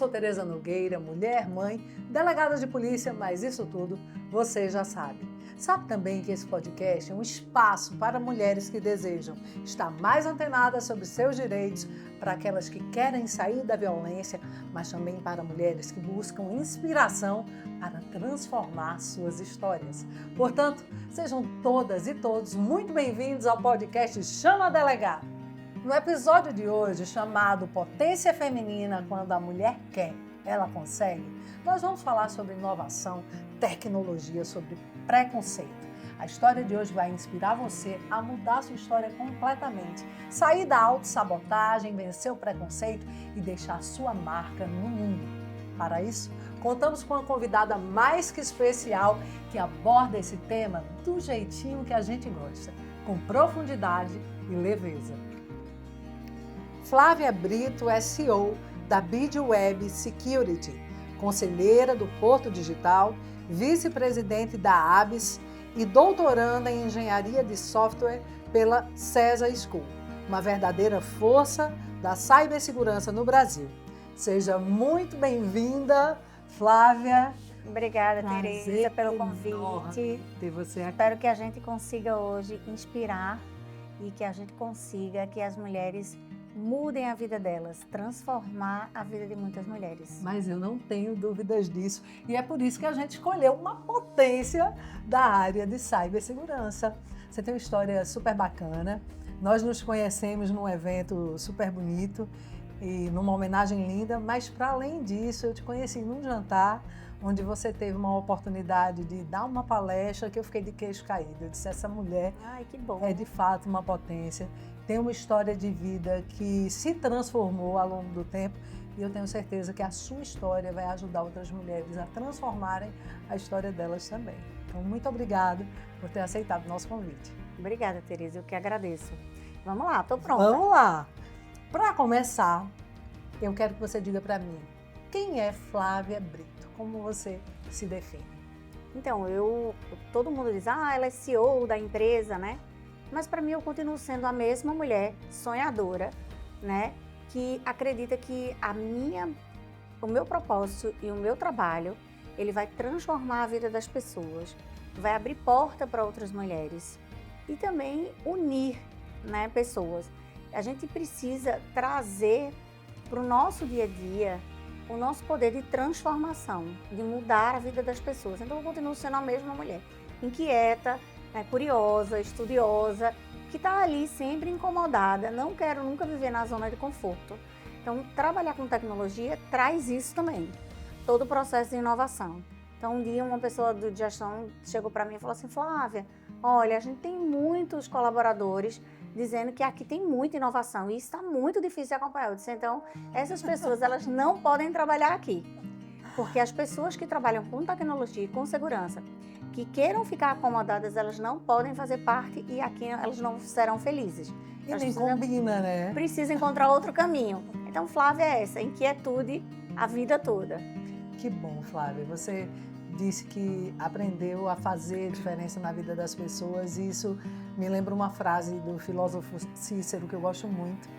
sou Tereza Nogueira, mulher, mãe, delegada de polícia, mas isso tudo você já sabe. Sabe também que esse podcast é um espaço para mulheres que desejam estar mais antenadas sobre seus direitos, para aquelas que querem sair da violência, mas também para mulheres que buscam inspiração para transformar suas histórias. Portanto, sejam todas e todos muito bem-vindos ao podcast Chama Delegado. No episódio de hoje, chamado Potência Feminina, quando a mulher quer, ela consegue, nós vamos falar sobre inovação, tecnologia, sobre preconceito. A história de hoje vai inspirar você a mudar sua história completamente, sair da autossabotagem, vencer o preconceito e deixar sua marca no mundo. Para isso, contamos com uma convidada mais que especial que aborda esse tema do jeitinho que a gente gosta, com profundidade e leveza. Flávia Brito é CEO da Bid Web Security, conselheira do Porto Digital, vice-presidente da ABS e doutoranda em engenharia de software pela CESA School, uma verdadeira força da cibersegurança no Brasil. Seja muito bem-vinda, Flávia. Obrigada, Tereza, pelo convite. Ter você aqui. Espero que a gente consiga hoje inspirar e que a gente consiga que as mulheres mudem a vida delas, transformar a vida de muitas mulheres. Mas eu não tenho dúvidas disso. E é por isso que a gente escolheu uma potência da área de cibersegurança. Você tem uma história super bacana. Nós nos conhecemos num evento super bonito e numa homenagem linda, mas para além disso, eu te conheci num jantar onde você teve uma oportunidade de dar uma palestra que eu fiquei de queixo caído. Eu disse, essa mulher que bom. É de fato uma potência. Tem uma história de vida que se transformou ao longo do tempo e eu tenho certeza que a sua história vai ajudar outras mulheres a transformarem a história delas também. Então, muito obrigada por ter aceitado o nosso convite. Obrigada, Tereza, eu que agradeço. Vamos lá, estou pronta. Vamos lá! Para começar, eu quero que você diga para mim, quem é Flávia Brito? Como você se define? Então, todo mundo diz, ela é CEO da empresa, né? Mas para mim eu continuo sendo a mesma mulher sonhadora, né? Que acredita que o meu propósito e o meu trabalho, ele vai transformar a vida das pessoas, vai abrir porta para outras mulheres e também unir, né, pessoas. A gente precisa trazer para o nosso dia a dia o nosso poder de transformação, de mudar a vida das pessoas. Então eu continuo sendo a mesma mulher, inquieta, curiosa, estudiosa, que está ali sempre incomodada, não quero nunca viver na zona de conforto. Então, trabalhar com tecnologia traz isso também, todo o processo de inovação. Então, um dia uma pessoa de gestão chegou para mim e falou assim, Flávia, olha, a gente tem muitos colaboradores dizendo que aqui tem muita inovação e isso está muito difícil de acompanhar. Eu disse, então, essas pessoas, elas não podem trabalhar aqui, porque as pessoas que trabalham com tecnologia e com segurança, que queiram ficar acomodadas, elas não podem fazer parte e aqui elas não serão felizes. E nem combina, né? Precisa encontrar outro caminho. Então, Flávia é essa, inquietude a vida toda. Que bom, Flávia. Você disse que aprendeu a fazer diferença na vida das pessoas e isso me lembra uma frase do filósofo Cícero que eu gosto muito.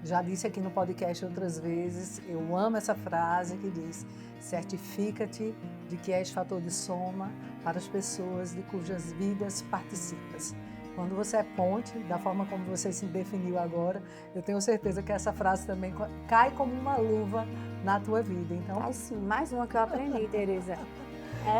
Já disse aqui no podcast outras vezes, eu amo essa frase que diz: certifica-te de que és fator de soma para as pessoas de cujas vidas participas. Quando você é ponte, da forma como você se definiu agora, eu tenho certeza que essa frase também cai como uma luva na tua vida. Então, sim, mais uma que eu aprendi, Tereza.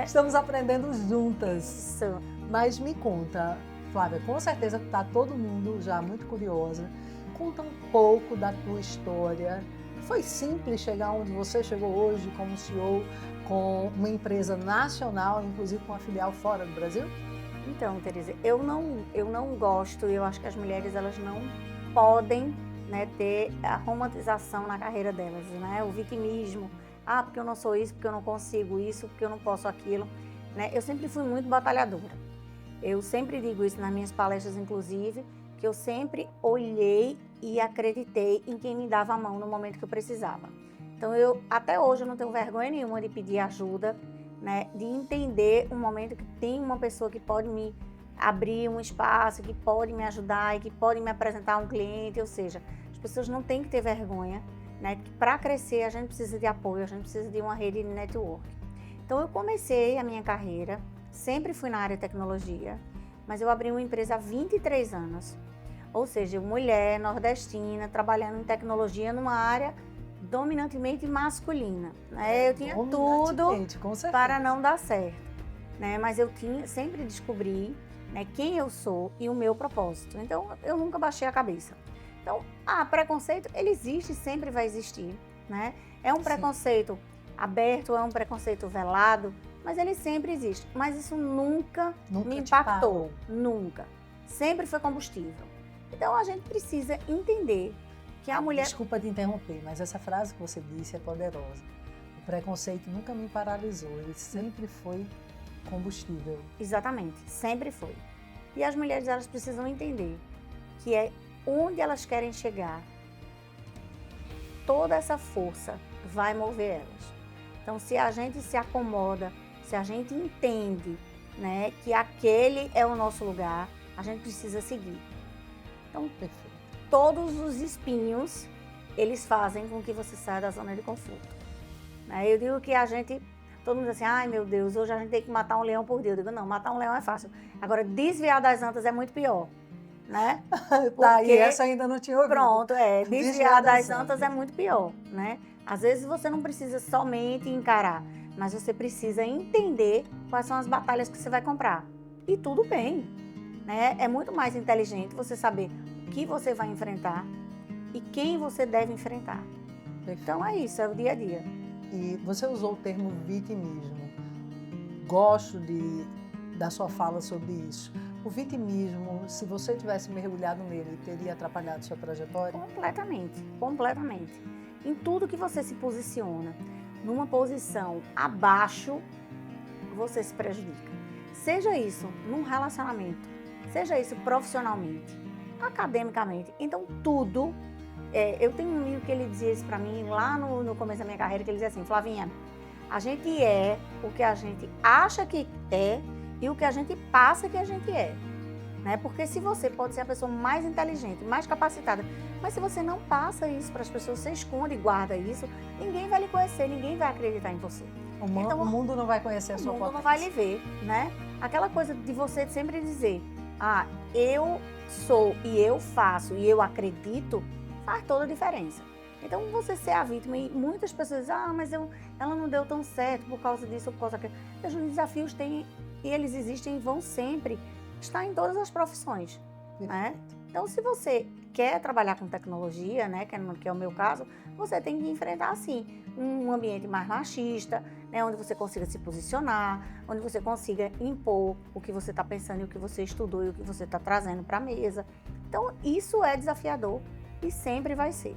Estamos aprendendo juntas. Isso. Mas me conta, Flávia, com certeza está todo mundo já muito curiosa. Conta um pouco da tua história. Foi simples chegar onde você chegou hoje como CEO, com uma empresa nacional, inclusive com uma filial fora do Brasil? Então, Tereza, eu não gosto, eu acho que as mulheres elas não podem, né, ter a romantização na carreira delas, né? O vitimismo, porque eu não sou isso, porque eu não consigo isso, porque eu não posso aquilo, né? Eu sempre fui muito batalhadora. Eu sempre digo isso nas minhas palestras, inclusive, que eu sempre olhei e acreditei em quem me dava a mão no momento que eu precisava. Então, até hoje eu não tenho vergonha nenhuma de pedir ajuda, né, de entender um momento que tem uma pessoa que pode me abrir um espaço, que pode me ajudar e que pode me apresentar a um cliente, ou seja, as pessoas não têm que ter vergonha né? Que para crescer a gente precisa de apoio, a gente precisa de uma rede de network. Então eu comecei a minha carreira, sempre fui na área de tecnologia, mas eu abri uma empresa há 23 anos. Ou seja, mulher nordestina, trabalhando em tecnologia numa área dominantemente masculina, né? Eu tinha tudo com certeza, para não dar certo, né? Mas eu sempre descobri, né, quem eu sou e o meu propósito. Então, eu nunca baixei a cabeça. Então, preconceito, ele existe, sempre vai existir, né? É um preconceito aberto, é um preconceito velado, mas ele sempre existe. Mas isso nunca me impactou, nunca. Sempre foi combustível. Então, a gente precisa entender que a mulher... Desculpa te interromper, mas essa frase que você disse é poderosa. O preconceito nunca me paralisou, ele sempre foi combustível. Exatamente, sempre foi. E as mulheres, elas precisam entender que é onde elas querem chegar, toda essa força vai mover elas. Então, se a gente se acomoda, se a gente entende, né, que aquele é o nosso lugar, a gente precisa seguir. Então, Perfeito. Todos os espinhos, eles fazem com que você saia da zona de conforto. Eu digo que todo mundo diz assim, ai meu Deus, hoje a gente tem que matar um leão por dia. Eu digo, não, matar um leão é fácil. Agora, desviar das antas é muito pior, né? Daí essa ainda não tinha ouvido. Pronto, desviar das antas é muito pior, né? Às vezes você não precisa somente encarar, mas você precisa entender quais são as batalhas que você vai comprar. E tudo bem, né? É muito mais inteligente você saber o que você vai enfrentar e quem você deve enfrentar. Perfeito. Então é isso, é o dia a dia. E você usou o termo vitimismo. Gosto da sua fala sobre isso. O vitimismo, se você tivesse mergulhado nele, teria atrapalhado sua trajetória? Completamente, completamente. Em tudo que você se posiciona, numa posição abaixo, você se prejudica. Seja isso num relacionamento, seja isso profissionalmente, academicamente. Então, tudo. Eu tenho um amigo que ele dizia isso pra mim lá no começo da minha carreira, que ele dizia assim, Flavinha, a gente é o que a gente acha que é e o que a gente passa que a gente é. Né? Porque se você pode ser a pessoa mais inteligente, mais capacitada, mas se você não passa isso para as pessoas, você esconde e guarda isso, ninguém vai lhe conhecer, ninguém vai acreditar em você. O mundo não vai conhecer a sua potência. O mundo não vai lhe ver, né? Aquela coisa de você sempre dizer, eu sou e eu faço e eu acredito, faz toda a diferença. Então, você ser a vítima, e muitas pessoas dizem, mas ela não deu tão certo por causa disso ou por causa daquilo. Os desafios têm, e eles existem e vão sempre estar em todas as profissões, né? Então, se você quer trabalhar com tecnologia, né, que é o meu caso, você tem que enfrentar, assim, um ambiente mais machista, né, onde você consiga se posicionar, onde você consiga impor o que você está pensando e o que você estudou e o que você está trazendo para a mesa. Então, isso é desafiador e sempre vai ser.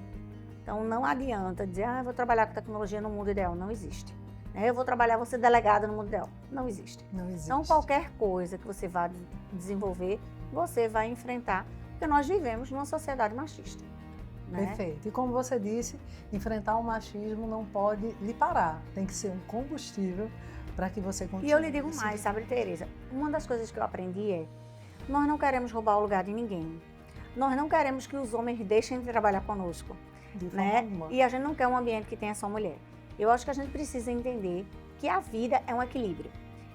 Então, não adianta dizer, eu vou trabalhar com tecnologia no mundo ideal. Não existe. Eu vou trabalhar, vou ser delegada no mundo ideal. Não existe. Não existe. Então, qualquer coisa que você vá desenvolver, você vai enfrentar, porque nós vivemos numa sociedade machista. Né? Perfeito. E como você disse, enfrentar o machismo não pode lhe parar. Tem que ser um combustível para que você continue. E eu lhe digo mais, sabe, Tereza? Uma das coisas que eu aprendi é, nós não queremos roubar o lugar de ninguém. Nós não queremos que os homens deixem de trabalhar conosco. Né? E a gente não quer um ambiente que tenha só mulher. Eu acho que a gente precisa entender que a vida é um equilíbrio.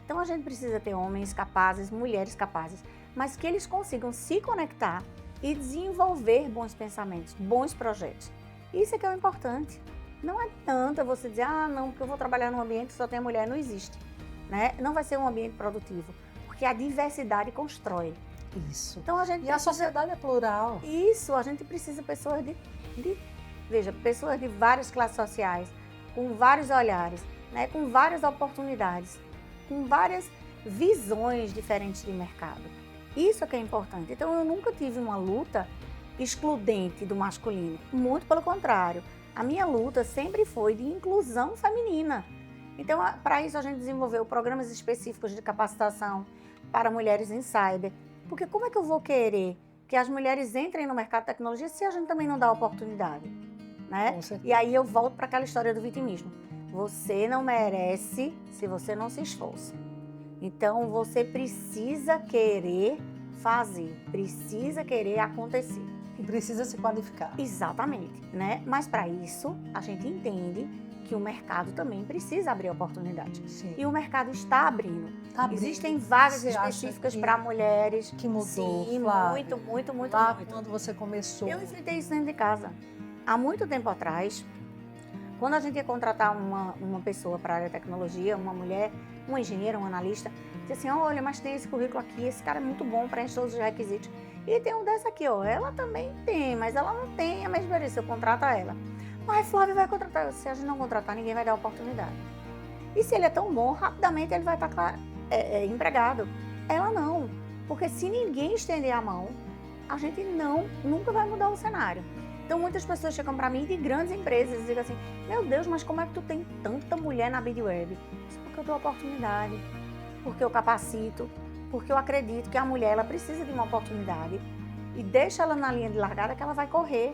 Então a gente precisa ter homens capazes, mulheres capazes, mas que eles consigam se conectar e desenvolver bons pensamentos, bons projetos. Isso é que é o importante. Não adianta você dizer, não, porque eu vou trabalhar num ambiente que só tem mulher. Não existe. Né? Não vai ser um ambiente produtivo, porque a diversidade constrói. Isso. Então, a sociedade é plural. Isso, a gente precisa de pessoas pessoas de várias classes sociais, com vários olhares, né, com várias oportunidades, com várias visões diferentes de mercado. Isso é que é importante. Então, eu nunca tive uma luta excludente do masculino. Muito pelo contrário. A minha luta sempre foi de inclusão feminina. Então, para isso, a gente desenvolveu programas específicos de capacitação para mulheres em cyber. Porque como é que eu vou querer que as mulheres entrem no mercado de tecnologia se a gente também não dá oportunidade? Né? E aí eu volto para aquela história do vitimismo. Você não merece se você não se esforça. Então, você precisa querer fazer, precisa querer acontecer. E precisa se qualificar. Exatamente, né? Mas para isso, a gente entende que o mercado também precisa abrir oportunidades. Sim. E o mercado está abrindo. Tá abrindo. Existem vagas Você acha específicas que- para mulheres. que mudou, Sim, Flávia? muito. Lá quando você começou. Eu enfrentei isso dentro de casa. Há muito tempo atrás, quando a gente ia contratar uma pessoa para a área de tecnologia, uma mulher, um engenheiro, um analista, dizia assim, olha, mas tem esse currículo aqui, esse cara é muito bom, preenche todos os requisitos. E tem um dessa aqui, ó, ela também tem, mas ela não tem a mesma experiência, eu contrato ela. Mas Flávia vai contratar, se a gente não contratar, ninguém vai dar oportunidade. E se ele é tão bom, rapidamente ele vai estar empregado. Ela não, porque se ninguém estender a mão, a gente nunca vai mudar o cenário. Então, muitas pessoas chegam para mim de grandes empresas e dizem assim, meu Deus, mas como é que tu tem tanta mulher na BidWeb? Isso porque eu dou oportunidade, porque eu capacito, porque eu acredito que a mulher ela precisa de uma oportunidade e deixa ela na linha de largada que ela vai correr,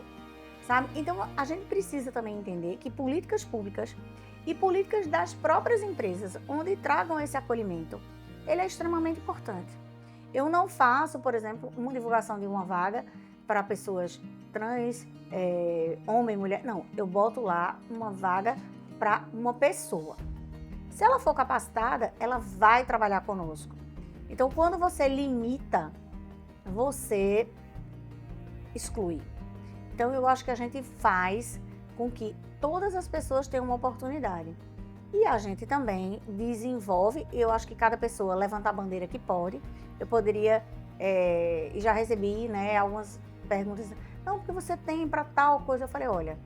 sabe? Então, a gente precisa também entender que políticas públicas e políticas das próprias empresas, onde tragam esse acolhimento, ele é extremamente importante. Eu não faço, por exemplo, uma divulgação de uma vaga para pessoas trans, homem, mulher. Não, eu boto lá uma vaga para uma pessoa. Se ela for capacitada, ela vai trabalhar conosco. Então, quando você limita, você exclui. Então, eu acho que a gente faz com que todas as pessoas tenham uma oportunidade. E a gente também desenvolve, eu acho que cada pessoa levanta a bandeira que pode. Eu poderia, e já recebi, né, algumas perguntas, não, porque você tem para tal coisa. Eu falei, olha,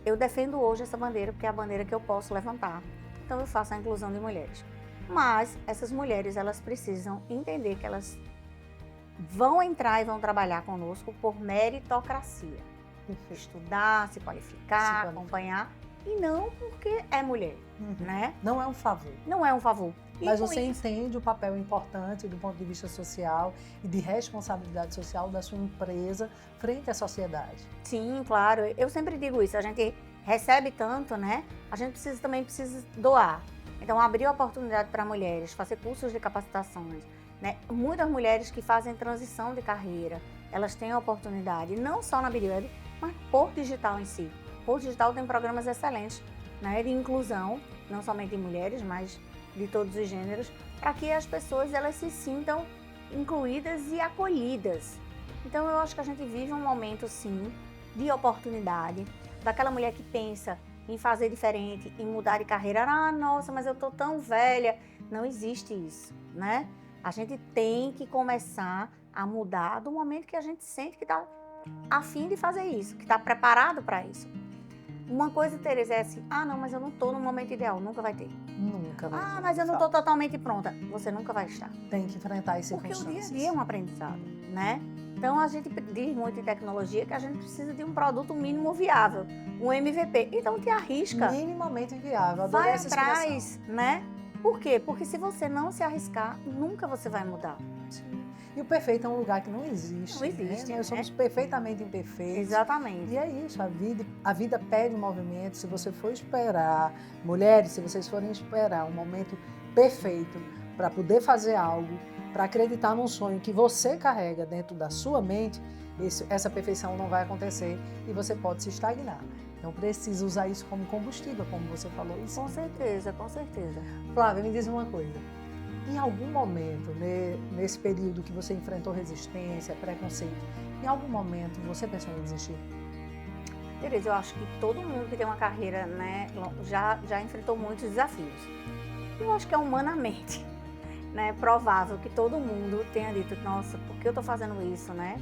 eu defendo hoje essa bandeira porque é a bandeira que eu posso levantar. Então eu faço a inclusão de mulheres. Mas essas mulheres, elas precisam entender que elas vão entrar e vão trabalhar conosco por meritocracia. Estudar, se qualificar, acompanhar, e não porque é mulher, né? Não é um favor. Não é um favor. Mas você entende o papel importante do ponto de vista social e de responsabilidade social da sua empresa frente à sociedade. Sim, claro. Eu sempre digo isso. A gente recebe tanto, né? A gente também precisa doar. Então, abrir oportunidade para mulheres, fazer cursos de capacitações, né? Muitas mulheres que fazem transição de carreira, elas têm a oportunidade, não só na BidWeb, mas por digital em si. Por digital tem programas excelentes, né, de inclusão, não somente de mulheres, mas de todos os gêneros, para que as pessoas elas se sintam incluídas e acolhidas. Então eu acho que a gente vive um momento sim de oportunidade, daquela mulher que pensa em fazer diferente, em mudar de carreira. Ah, nossa, mas eu tô tão velha. Não existe isso, né? A gente tem que começar a mudar do momento que a gente sente que está a fim de fazer isso, que está preparado para isso. Uma coisa, Tereza, é assim, ah, não, mas eu não estou no momento ideal, nunca vai ter. Nunca vai ter. Ah, mas eu não estou totalmente pronta. Você nunca vai estar. Tem que enfrentar esse Porque o dia a dia é um aprendizado, né? Então, a gente diz muito em tecnologia que a gente precisa de um produto mínimo viável, um MVP. Então, te arrisca. Minimamente viável. Adorei Vai essa atrás, expressão. né? Por quê? Porque se você não se arriscar, nunca você vai mudar. E o perfeito é um lugar que não existe. Não existe, né? Nós né? somos perfeitamente imperfeitos. Exatamente. E é isso, a vida pede movimento. Se você for esperar, mulheres, se vocês forem esperar um momento perfeito para poder fazer algo, para acreditar num sonho que você carrega dentro da sua mente, essa perfeição não vai acontecer e você pode se estagnar. Então precisa usar isso como combustível, como você falou. Isso. Com certeza, com certeza. Flávia, me diz uma coisa. Em algum momento, nesse período que você enfrentou resistência, preconceito, em algum momento você pensou em desistir? Tereza, eu acho que todo mundo que tem uma carreira, né, já enfrentou muitos desafios. Eu acho que é humanamente, né, provável que todo mundo tenha dito, nossa, por que eu estou fazendo isso, né?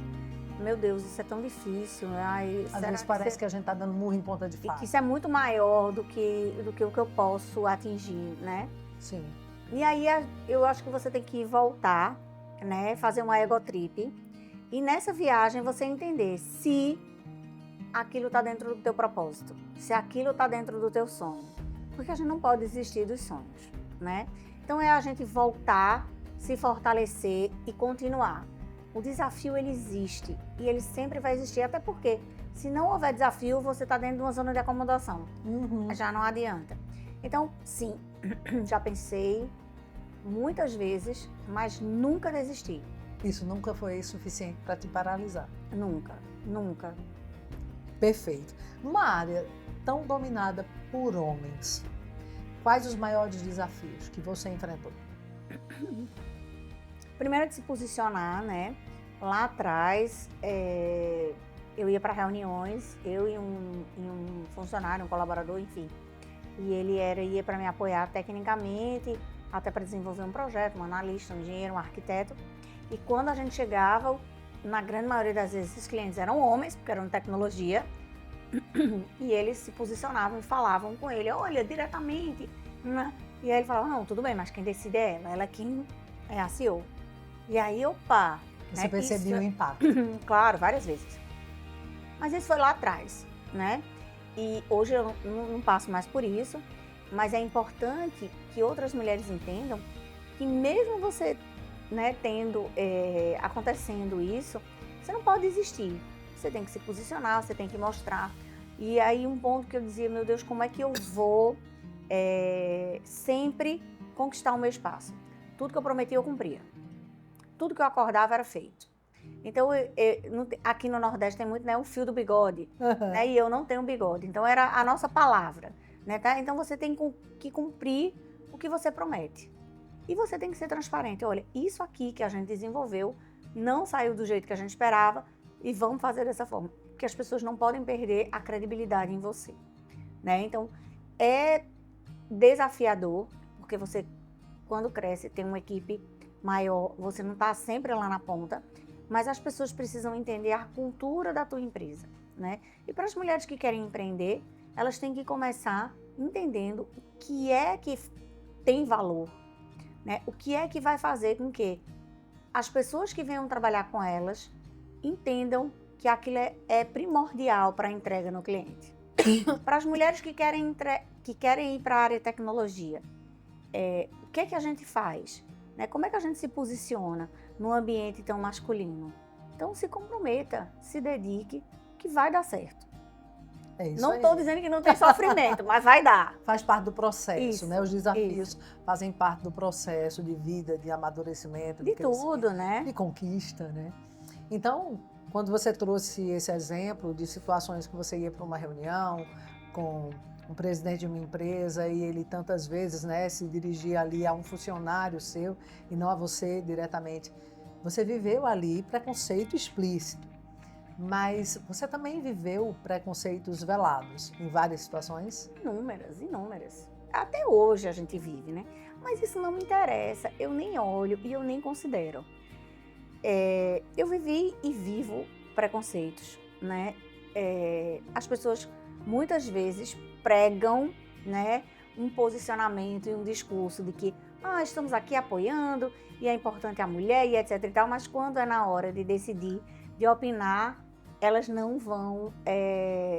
Meu Deus, isso é tão difícil. Ai, Às vezes parece que a gente está dando murro em ponta de e faca. que isso é muito maior do que o que eu posso atingir, né? Sim. E aí eu acho que você tem que voltar, né, fazer uma egotrip e nessa viagem você entender se aquilo está dentro do teu propósito, se aquilo está dentro do teu sonho, porque a gente não pode desistir dos sonhos, né? Então é a gente voltar, se fortalecer e continuar. O desafio ele existe e ele sempre vai existir, até porque se não houver desafio você está dentro de uma zona de acomodação, já não adianta. Então, sim, já pensei muitas vezes, mas nunca desisti. Isso nunca foi suficiente para te paralisar. Nunca. Nunca. Perfeito. Numa área tão dominada por homens, quais os maiores desafios que você enfrentou? Primeiro é de se posicionar, né? Lá atrás, eu ia para reuniões, eu e um funcionário, um colaborador, enfim. E ele ia para me apoiar tecnicamente, até para desenvolver um projeto, um analista, um engenheiro, um arquiteto. E quando a gente chegava, na grande maioria das vezes, os clientes eram homens, porque eram de tecnologia, e eles se posicionavam e falavam com ele, olha, diretamente, né? E aí ele falava, não, tudo bem, mas quem decide é ela é quem é a CEO. E aí, opa! Você né, percebeu o impacto? Claro, várias vezes. Mas isso foi lá atrás, né? E hoje eu não passo mais por isso, mas é importante que outras mulheres entendam que mesmo você, né, acontecendo isso, você não pode desistir. Você tem que se posicionar, você tem que mostrar. E aí um ponto que eu dizia, meu Deus, como é que eu vou sempre conquistar o meu espaço? Tudo que eu prometi eu cumpria. Tudo que eu acordava era feito. Então, aqui no Nordeste tem muito, né, o fio do bigode, né, e eu não tenho bigode. Então, era a nossa palavra, né, tá? Então, você tem que cumprir o que você promete. E você tem que ser transparente. Olha, isso aqui que a gente desenvolveu não saiu do jeito que a gente esperava e vamos fazer dessa forma. Porque as pessoas não podem perder a credibilidade em você, né? Então, é desafiador, porque você, quando cresce, tem uma equipe maior, você não está sempre lá na ponta, mas as pessoas precisam entender a cultura da tua empresa, né? E para as mulheres que querem empreender, elas têm que começar entendendo o que é que tem valor, né? O que é que vai fazer com que as pessoas que venham trabalhar com elas entendam que aquilo é primordial para a entrega no cliente. Para as mulheres que querem ir para a área de tecnologia, o que é que a gente faz? Né? Como é que a gente se posiciona num ambiente tão masculino? Então, se comprometa, se dedique, que vai dar certo. É isso não aí. estou dizendo que não tem sofrimento, mas vai dar. Faz parte do processo, Isso, né? Os desafios fazem parte do processo de vida, de amadurecimento, De tudo, né? de conquista, né? Então, quando você trouxe esse exemplo de situações que você ia para uma reunião com um presidente de uma empresa e ele tantas vezes, né, se dirigia ali a um funcionário seu e não a você diretamente, você viveu ali preconceito explícito, mas você também viveu preconceitos velados em várias situações? Inúmeras. Até hoje a gente vive, né? Mas isso não me interessa, eu nem olho e eu nem considero. Eu vivi e vivo preconceitos, né? As pessoas muitas vezes pregam, né, um posicionamento e um discurso de que estamos aqui apoiando e é importante a mulher e etc e tal, mas quando é na hora de decidir, de opinar, elas não vão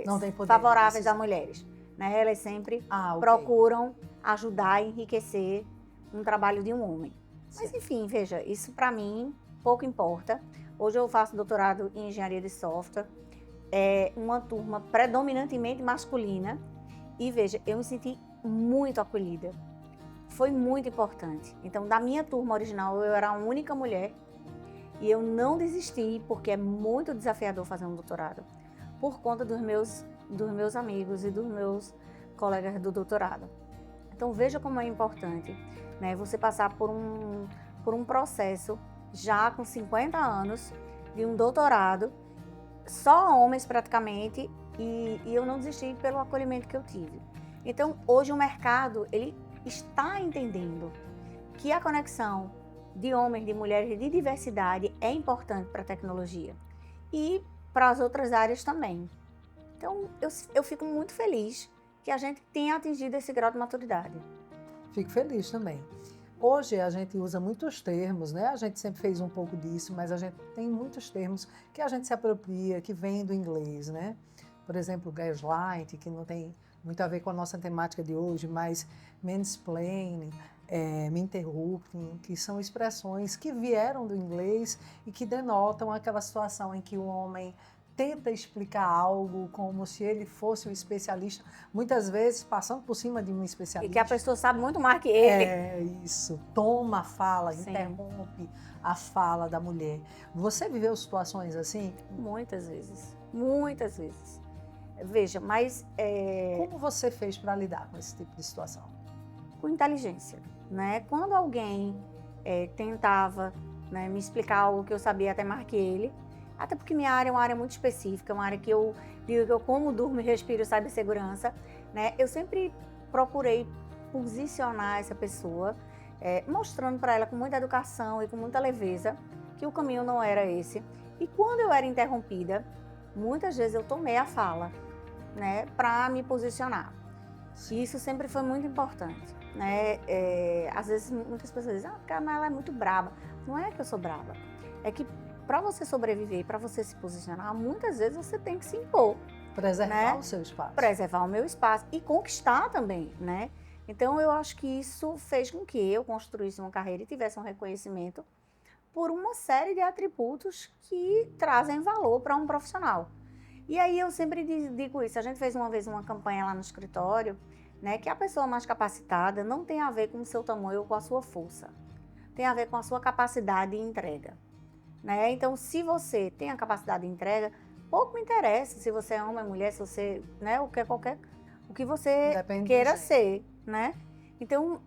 Não tem poder favoráveis a mulheres, né? Elas sempre procuram ajudar e enriquecer um trabalho de um homem. Mas enfim, veja, isso para mim pouco importa. Hoje eu faço doutorado em engenharia de software, uma turma predominantemente masculina, e veja, eu me senti muito acolhida. Foi muito importante. Então, da minha turma original, eu era a única mulher e eu não desisti, porque é muito desafiador fazer um doutorado, por conta dos meus amigos e dos meus colegas do doutorado. Então, veja como é importante, né, você passar por um processo já com 50 anos de um doutorado, só homens praticamente, e eu não desisti pelo acolhimento que eu tive. Então, hoje o mercado, ele está entendendo que a conexão de homens, de mulheres e de diversidade é importante para a tecnologia e para as outras áreas também. Então, eu fico muito feliz que a gente tenha atingido esse grau de maturidade. Fico feliz também. Hoje a gente usa muitos termos, né? A gente sempre fez um pouco disso, mas a gente tem muitos termos que a gente se apropria, que vêm do inglês, né? Por exemplo, gaslight, que não tem muito a ver com a nossa temática de hoje, mas mansplaining, me interrupting, que são expressões que vieram do inglês e que denotam aquela situação em que o homem tenta explicar algo como se ele fosse um especialista, muitas vezes passando por cima de um especialista. E que a pessoa sabe muito mais que ele. É isso, toma a fala, Sim. Interrompe a fala da mulher. Você viveu situações assim? Muitas vezes. Muitas vezes. Veja, mas Como você fez para lidar com esse tipo de situação? com inteligência, né? Quando alguém tentava, né, me explicar algo que eu sabia até mais que ele, até porque minha área é uma área muito específica, uma área que eu digo que eu como, durmo e respiro cibersegurança, né? Eu sempre procurei posicionar essa pessoa, mostrando para ela com muita educação e com muita leveza que o caminho não era esse. E quando eu era interrompida, muitas vezes eu tomei a fala, né, para me posicionar. E isso sempre foi muito importante, né? Às vezes muitas pessoas dizem, porque ela é muito braba. Não é que eu sou braba, é que para você sobreviver, para você se posicionar, muitas vezes você tem que se impor. Preservar Né? o seu espaço. Preservar o meu espaço e conquistar também, né? Então eu acho que isso fez com que eu construísse uma carreira e tivesse um reconhecimento por uma série de atributos que trazem valor para um profissional. E aí eu sempre digo isso, a gente fez uma vez uma campanha lá no escritório, né, que a pessoa mais capacitada não tem a ver com o seu tamanho ou com a sua força, tem a ver com a sua capacidade de entrega, né? Então, se você tem a capacidade de entrega, pouco me interessa se você é homem, mulher, se você, né, o que você Depende do queira jeito. ser, né? Então,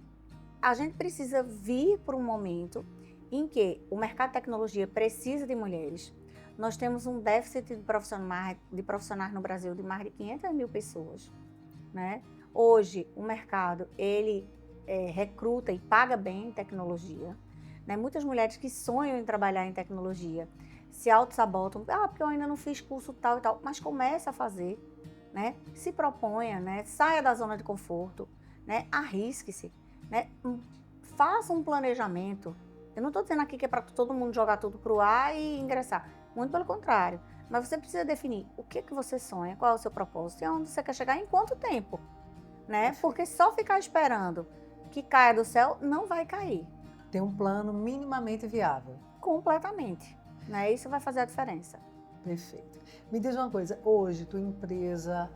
a gente precisa vir para um momento em que o mercado de tecnologia precisa de mulheres. Nós temos um déficit de profissionais no Brasil de mais de 500 mil pessoas, né? Hoje, o mercado, ele recruta e paga bem em tecnologia, né? Muitas mulheres que sonham em trabalhar em tecnologia se auto-sabotam, porque eu ainda não fiz curso tal e tal, mas comece a fazer, né? Se proponha, né? Saia da zona de conforto, né? Arrisque-se, né? Faça um planejamento. Eu não estou dizendo aqui que é para todo mundo jogar tudo pro ar e ingressar, muito pelo contrário, mas você precisa definir o que você sonha, qual é o seu propósito e aonde você quer chegar em quanto tempo, né? Porque só ficar esperando que caia do céu não vai cair. Ter um plano minimamente viável. Completamente, né? Isso vai fazer a diferença. Perfeito. Me diz uma coisa, hoje tua empresa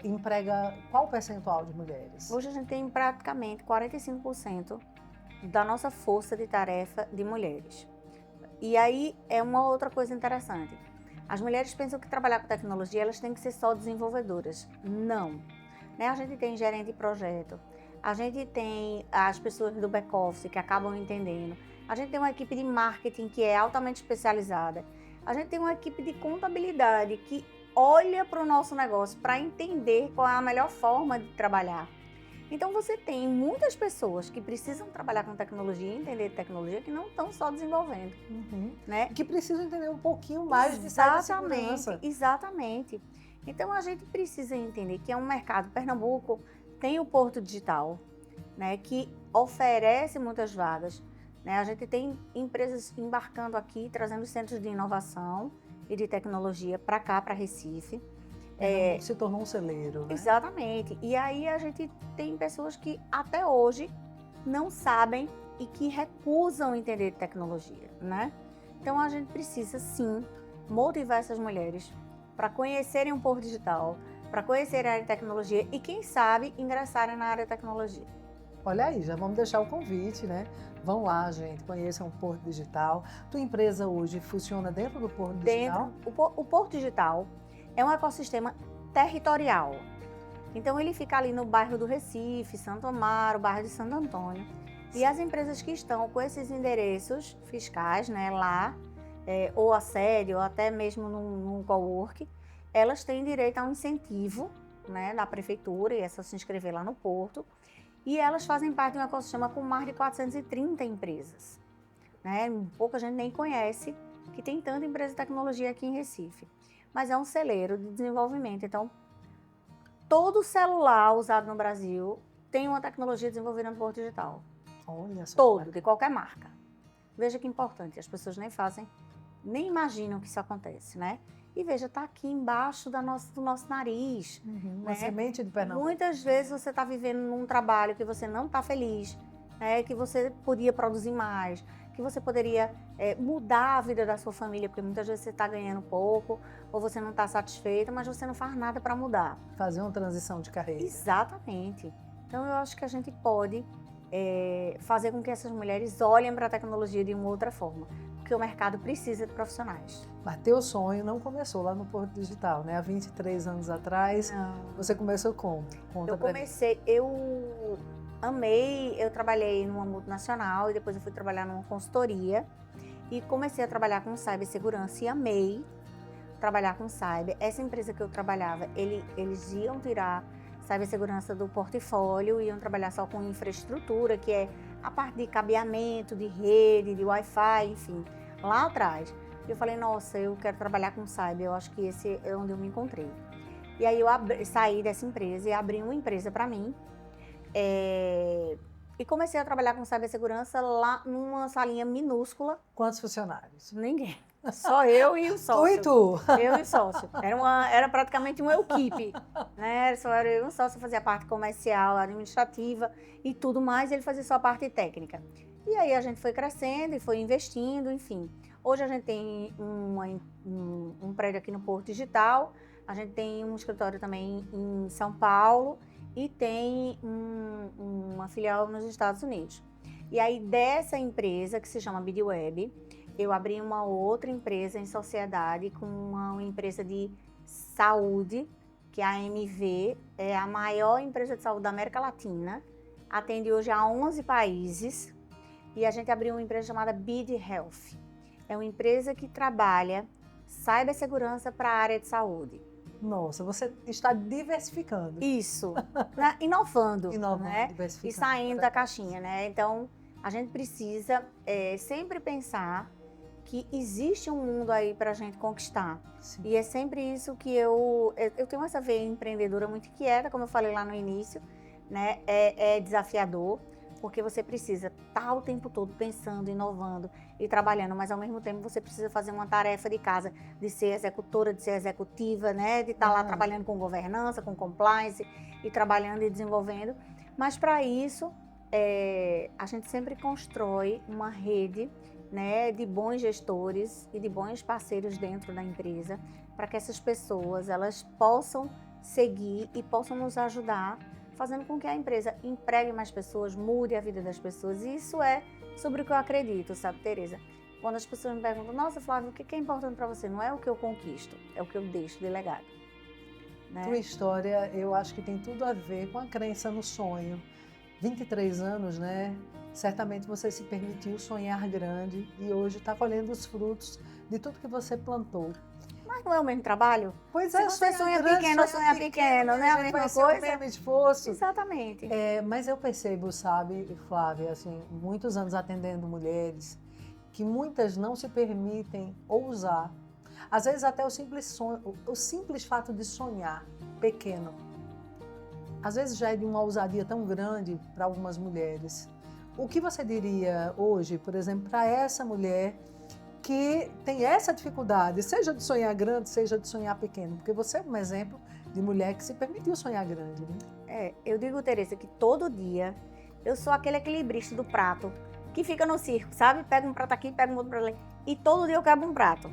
emprega qual percentual de mulheres? Hoje a gente tem praticamente 45% da nossa força de tarefa de mulheres. E aí é uma outra coisa interessante. As mulheres pensam que trabalhar com tecnologia elas têm que ser só desenvolvedoras. Não. Né? A gente tem gerente de projeto, a gente tem as pessoas do back-office que acabam entendendo, a gente tem uma equipe de marketing que é altamente especializada, a gente tem uma equipe de contabilidade que olha para o nosso negócio para entender qual é a melhor forma de trabalhar. Então você tem muitas pessoas que precisam trabalhar com tecnologia e entender tecnologia que não estão só desenvolvendo, né? Que precisam entender um pouquinho mais de cibersegurança. Exatamente. Então a gente precisa entender que é um mercado. Pernambuco tem o Porto Digital, né, que oferece muitas vagas, né? A gente tem empresas embarcando aqui, trazendo centros de inovação e de tecnologia para cá, para Recife. Se tornou um celeiro, né? Exatamente. E aí a gente tem pessoas que até hoje não sabem e que recusam entender tecnologia, né? Então a gente precisa sim motivar essas mulheres para conhecerem um Porto Digital, para conhecerem a área de tecnologia e quem sabe ingressarem na área de tecnologia. Olha aí, já vamos deixar o convite, né? Vão lá, gente, conheçam o Porto Digital. Tua empresa hoje funciona dentro do Porto Digital? O Porto Digital é um ecossistema territorial. Então ele fica ali no bairro do Recife, Santo Amaro, bairro de Santo Antônio. E as empresas que estão com esses endereços fiscais, né, lá, ou a sede, ou até mesmo num cowork, elas têm direito a um incentivo, né, da prefeitura, e é só se inscrever lá no Porto. E elas fazem parte de um ecossistema com mais de 430 empresas. Né? Pouca gente nem conhece que tem tanta empresa de tecnologia aqui em Recife. Mas é um celeiro de desenvolvimento. Então, todo celular usado no Brasil tem uma tecnologia desenvolvida no Porto Digital. Olha só. Todo, de qualquer marca. Veja que importante, as pessoas nem imaginam que isso acontece, né? E veja, está aqui embaixo do nosso nariz. Uma semente de Pernambuco. Muitas vezes você está vivendo num trabalho que você não está feliz, né? Que você podia produzir mais, que você poderia mudar a vida da sua família, porque muitas vezes você está ganhando pouco, ou você não está satisfeita, mas você não faz nada para mudar. Fazer uma transição de carreira. Exatamente. Então eu acho que a gente pode fazer com que essas mulheres olhem para a tecnologia de uma outra forma, porque o mercado precisa de profissionais. Mas teu sonho não começou lá no Porto Digital, né? Há 23 anos atrás, você começou como? Conta Eu pra mim. comecei, eu amei, eu trabalhei numa multinacional e depois eu fui trabalhar numa consultoria e comecei a trabalhar com cibersegurança e amei trabalhar com cyber. Essa empresa que eu trabalhava, eles iam tirar cibersegurança do portfólio, iam trabalhar só com infraestrutura, que é a parte de cabeamento, de rede, de Wi-Fi, enfim, lá atrás. Eu falei, nossa, eu quero trabalhar com cyber, eu acho que esse é onde eu me encontrei. E aí eu saí dessa empresa e abri uma empresa para mim, e comecei a trabalhar com cibersegurança lá numa salinha minúscula. Quantos funcionários? Ninguém. Só eu e o sócio. Tu e tu? Eu e o sócio. Era praticamente uma equipe, né? Só era eu e o sócio, fazia a parte comercial, administrativa e tudo mais, e ele fazia só a parte técnica. E aí a gente foi crescendo e foi investindo, enfim. Hoje a gente tem um prédio aqui no Porto Digital, a gente tem um escritório também em São Paulo e tem uma filial nos Estados Unidos. E aí dessa empresa, que se chama BidWeb, eu abri uma outra empresa em sociedade com uma empresa de saúde, que a AMV é a maior empresa de saúde da América Latina, atende hoje a 11 países, e a gente abriu uma empresa chamada Bid Health. É uma empresa que trabalha cibersegurança para a área de saúde. Nossa, você está diversificando. Isso, né? Inovando, né? Diversificando. E saindo da caixinha, né? Então, a gente precisa sempre pensar que existe um mundo aí para a gente conquistar. Sim. E é sempre isso que eu tenho essa veia empreendedora muito inquieta, como eu falei lá no início, né? É desafiador, porque você precisa estar o tempo todo pensando, inovando e trabalhando, mas ao mesmo tempo você precisa fazer uma tarefa de casa, de ser executora, de ser executiva, né? De estar lá trabalhando com governança, com compliance e trabalhando e desenvolvendo. Mas para isso, a gente sempre constrói uma rede, né, de bons gestores e de bons parceiros dentro da empresa, para que essas pessoas elas possam seguir e possam nos ajudar, fazendo com que a empresa empregue mais pessoas, mude a vida das pessoas. E isso é sobre o que eu acredito, sabe, Tereza? Quando as pessoas me perguntam, nossa, Flávia, o que é importante para você? Não é o que eu conquisto, é o que eu deixo de legado. Né? Tua história, eu acho que tem tudo a ver com a crença no sonho. 23 anos, né? Certamente você se permitiu sonhar grande e hoje está colhendo os frutos de tudo que você plantou. Mas não é o mesmo trabalho? Pois Se você sonha pequeno, sonha pequeno, né? A mesma coisa. O mesmo esforço. Exatamente. Mas eu percebo, sabe, Flávia, assim, muitos anos atendendo mulheres, que muitas não se permitem ousar. Às vezes até o simples fato de sonhar pequeno, às vezes já é de uma ousadia tão grande para algumas mulheres. O que você diria hoje, por exemplo, para essa mulher que tem essa dificuldade, seja de sonhar grande, seja de sonhar pequeno? Porque você é um exemplo de mulher que se permitiu sonhar grande, né? Eu digo, Tereza, que todo dia eu sou aquele equilibrista do prato que fica no circo, sabe? Pega um prato aqui, pega um outro prato ali. E todo dia eu quebro um prato.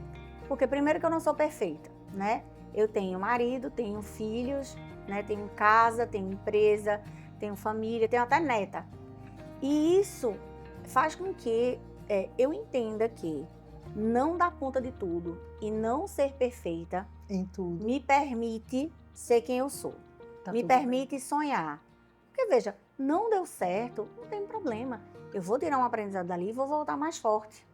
Porque primeiro que eu não sou perfeita, né? Eu tenho marido, tenho filhos, né? Tenho casa, tenho empresa, tenho família, tenho até neta. E isso faz com que eu entenda que não dar conta de tudo e não ser perfeita Em tudo. me permite ser quem eu sou. Tá Me tudo permite sonhar. Porque veja, não deu certo, não tem problema. Eu vou tirar um aprendizado dali e vou voltar mais forte.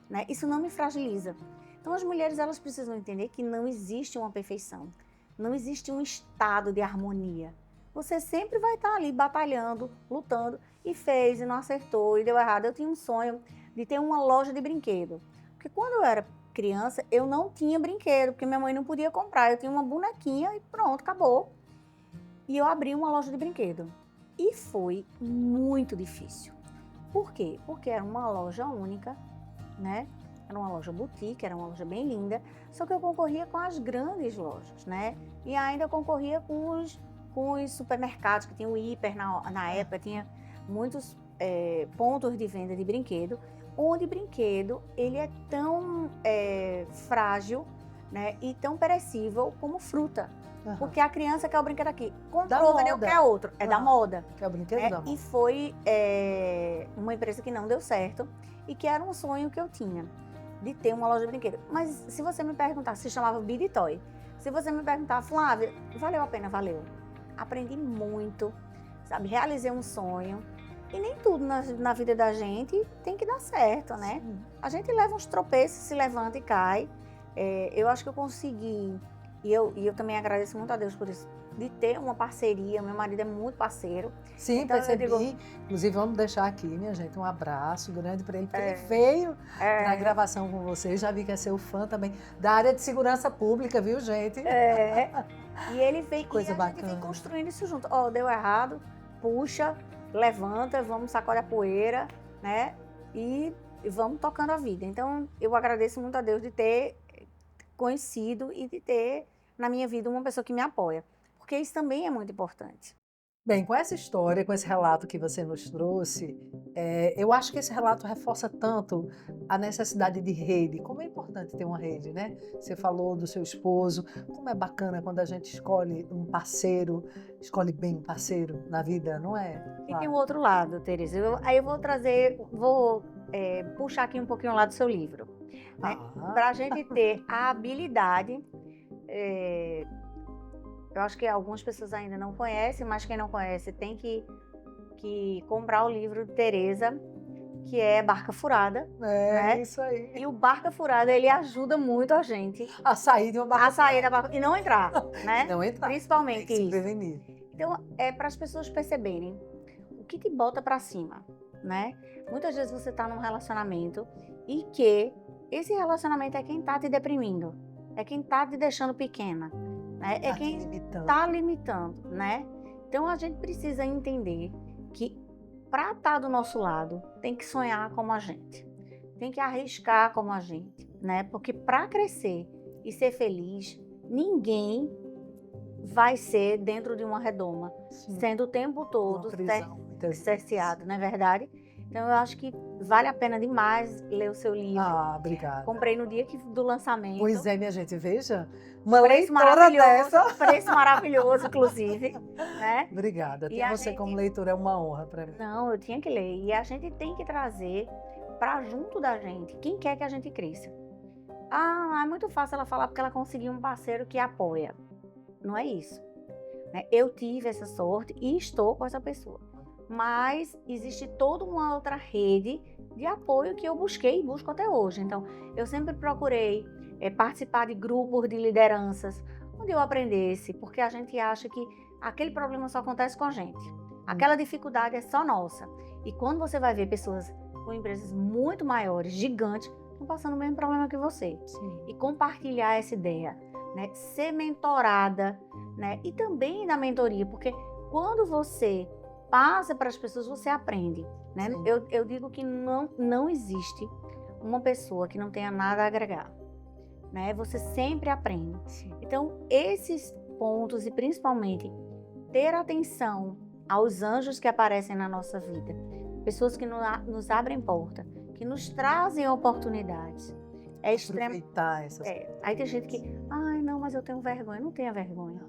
Né? Isso não me fragiliza. Então as mulheres elas precisam entender que não existe uma perfeição. Não existe um estado de harmonia. Você sempre vai estar ali batalhando, lutando, e fez, e não acertou, e deu errado. Eu tinha um sonho de ter uma loja de brinquedo. Porque quando eu era criança, eu não tinha brinquedo, porque minha mãe não podia comprar. Eu tinha uma bonequinha e pronto, acabou. E eu abri uma loja de brinquedo. E foi muito difícil. Por quê? Porque era uma loja única, né? Era uma loja boutique, era uma loja bem linda, só que eu concorria com as grandes lojas, né? E ainda concorria com os supermercados, que tinha o hiper na época, tinha muitos pontos de venda de brinquedo, onde brinquedo ele é tão frágil, né, e tão perecível como fruta. Aham. Porque a criança quer o brinquedo aqui. Da Comprou, vendeu, moda. quer outro. É da Aham. moda. Que é o brinquedo Né? da moda. E foi uma empresa que não deu certo e que era um sonho que eu tinha, de ter uma loja de brinquedo. Mas se você me perguntar, se chamava Bid Toy. Se você me perguntar, Flávia, valeu a pena? Valeu. Aprendi muito, sabe? Realizei um sonho. E nem tudo na vida da gente tem que dar certo, né? Sim. A gente leva uns tropeços, se levanta e cai. Eu acho que eu consegui, e eu também agradeço muito a Deus por isso, de ter uma parceria. Meu marido é muito parceiro. Sim, Então, eu percebi. digo- Inclusive, vamos deixar aqui, minha gente, um abraço grande para ele, porque É. ele veio É, na gravação com vocês. Já vi que é seu fã também da área de segurança pública, viu, gente? E ele vem, Coisa e a gente vem bacana. construindo isso junto. Ó, deu errado, puxa, levanta, vamos sacolar a poeira, né? E vamos tocando a vida. Então, eu agradeço muito a Deus de ter conhecido e de ter na minha vida uma pessoa que me apoia. Porque isso também é muito importante. Bem, com essa história, com esse relato que você nos trouxe, eu acho que esse relato reforça tanto a necessidade de rede. Como é importante ter uma rede, né? Você falou do seu esposo, como é bacana quando a gente escolhe um parceiro, escolhe bem um parceiro na vida, não é? E tem o outro lado, Tereza. Aí eu vou puxar aqui um pouquinho lá do seu livro. Né? Para a gente ter a habilidade, eu acho que algumas pessoas ainda não conhecem, mas quem não conhece tem que comprar o livro de Tereza, que é Barca Furada. né? Isso aí. E o Barca Furada, ele ajuda muito a gente A sair de uma barca. a sair da barca e não entrar, né? Não entrar. Tem Principalmente que se isso. prevenir. Então, é para as pessoas perceberem o que te bota para cima, né? Muitas vezes você tá num relacionamento e que esse relacionamento é quem tá te deprimindo, é quem tá te deixando pequena, né? É Tá te quem limitando. tá limitando, né? Então, a gente precisa entender que para estar do nosso lado, tem que sonhar como a gente, tem que arriscar como a gente, né? Porque para crescer e ser feliz, ninguém vai ser dentro de uma redoma, Sim. sendo o tempo Uma todo prisão, muitas vezes. cerceado, não é verdade? Então, eu acho que vale a pena demais ler o seu livro. Ah, obrigada. Comprei no dia do lançamento. Pois é, minha gente, veja, uma Preço leitora maravilhoso, dessa. preço maravilhoso, inclusive, né? Obrigada. E Ter a você gente- como leitora é uma honra para mim. Não, eu tinha que ler. E a gente tem que trazer para junto da gente quem quer que a gente cresça. Ah, é muito fácil ela falar porque ela conseguiu um parceiro que apoia. Não é isso. Né? Eu tive essa sorte e estou com essa pessoa. Mas existe toda uma outra rede de apoio que eu busquei e busco até hoje. Então, eu sempre procurei participar de grupos de lideranças, onde eu aprendesse, porque a gente acha que aquele problema só acontece com a gente. Aquela dificuldade é só nossa. E quando você vai ver pessoas com empresas muito maiores, gigantes, estão passando o mesmo problema que você. Sim. E compartilhar essa ideia, né? Ser mentorada, né? E também na mentoria, porque quando você passa para as pessoas, você aprende, né? Sim. Eu digo que não existe uma pessoa que não tenha nada a agregar, né? Você sempre aprende. Sim. Então, esses pontos e principalmente ter atenção aos anjos que aparecem na nossa vida, pessoas que nos abrem porta, que nos trazem oportunidades. É extremo. Aproveitar essas Aí tem gente que, ai, não, mas eu tenho vergonha. Não tenha vergonha.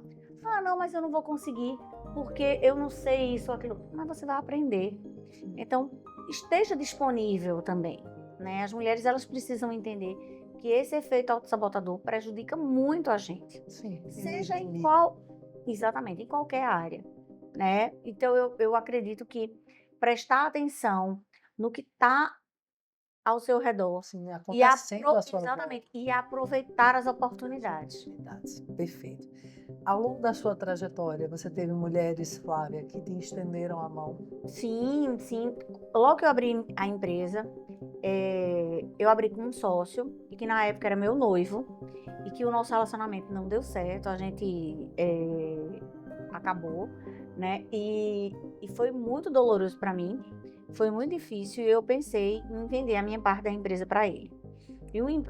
Ah, não, mas eu não vou conseguir porque eu não sei isso ou aquilo. Mas você vai aprender. Então, esteja disponível também, né? As mulheres, elas precisam entender que esse efeito autossabotador prejudica muito a gente. Sim. Seja em Sim. exatamente, em qualquer área, né? Então, eu acredito que prestar atenção no que está ao seu redor Sim, e acontecendo à sua exatamente, e aproveitar as oportunidades. oportunidades. Perfeito. Ao longo da sua trajetória, você teve mulheres, Flávia, que te estenderam a mão? Sim, sim. Logo que eu abri a empresa, eu abri com um sócio, e que na época era meu noivo, e que o nosso relacionamento não deu certo, a gente acabou, né? E foi muito doloroso para mim, foi muito difícil, e eu pensei em vender a minha parte da empresa para ele.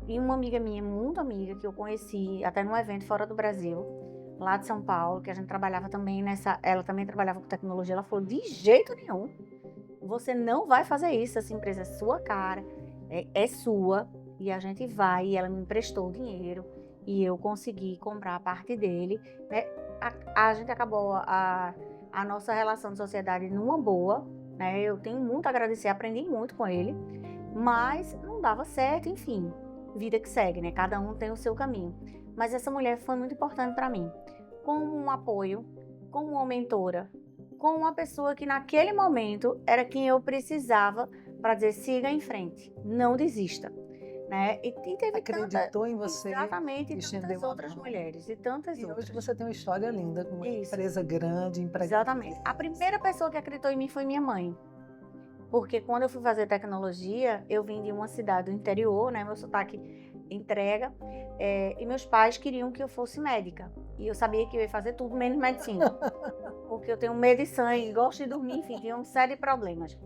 E uma amiga minha, muito amiga, que eu conheci até num evento fora do Brasil, lá de São Paulo, que a gente trabalhava também ela também trabalhava com tecnologia, ela falou, de jeito nenhum, você não vai fazer isso, essa empresa é sua cara, é sua, e a gente vai, e ela me emprestou o dinheiro, e eu consegui comprar a parte dele, né? A gente acabou a nossa relação de sociedade numa boa, né? Eu tenho muito a agradecer, aprendi muito com ele, mas não dava certo, enfim, vida que segue, né? Cada um tem o seu caminho. Mas essa mulher foi muito importante para mim, como um apoio, como uma mentora, como uma pessoa que naquele momento era quem eu precisava para dizer siga em frente, não desista. Né? E teve Acreditou em você. Exatamente, e estendeu tantas a outras mão. mulheres, e tantas E outras. hoje você tem uma história linda, com uma Isso. empresa grande, empregada. Exatamente. A primeira pessoa que acreditou em mim foi minha mãe. Porque quando eu fui fazer tecnologia, eu vim de uma cidade do interior, né? Meu sotaque entrega. E meus pais queriam que eu fosse médica. E eu sabia que eu ia fazer tudo menos medicina. Porque eu tenho medo de sangue, gosto de dormir, enfim, tinha uma série de problemas.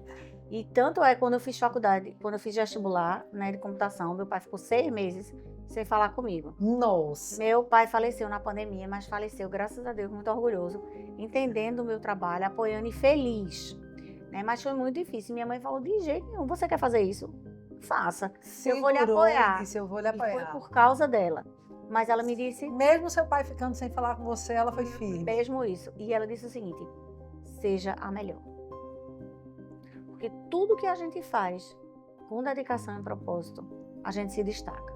E tanto é quando eu fiz faculdade, quando eu fiz vestibular, né, de computação, meu pai ficou 6 meses sem falar comigo. Nossa! Meu pai faleceu na pandemia, mas faleceu, graças a Deus, muito orgulhoso, entendendo o meu trabalho, apoiando e feliz. Né? Mas foi muito difícil. Minha mãe falou, de jeito nenhum, você quer fazer isso? Faça. Eu vou lhe apoiar. Disse, eu vou lhe apoiar. E foi por causa dela. Mas ela me disse... Mesmo seu pai ficando sem falar com você, ela foi firme. Mesmo isso. E ela disse o seguinte, seja a melhor. Porque tudo que a gente faz com dedicação e propósito, a gente se destaca.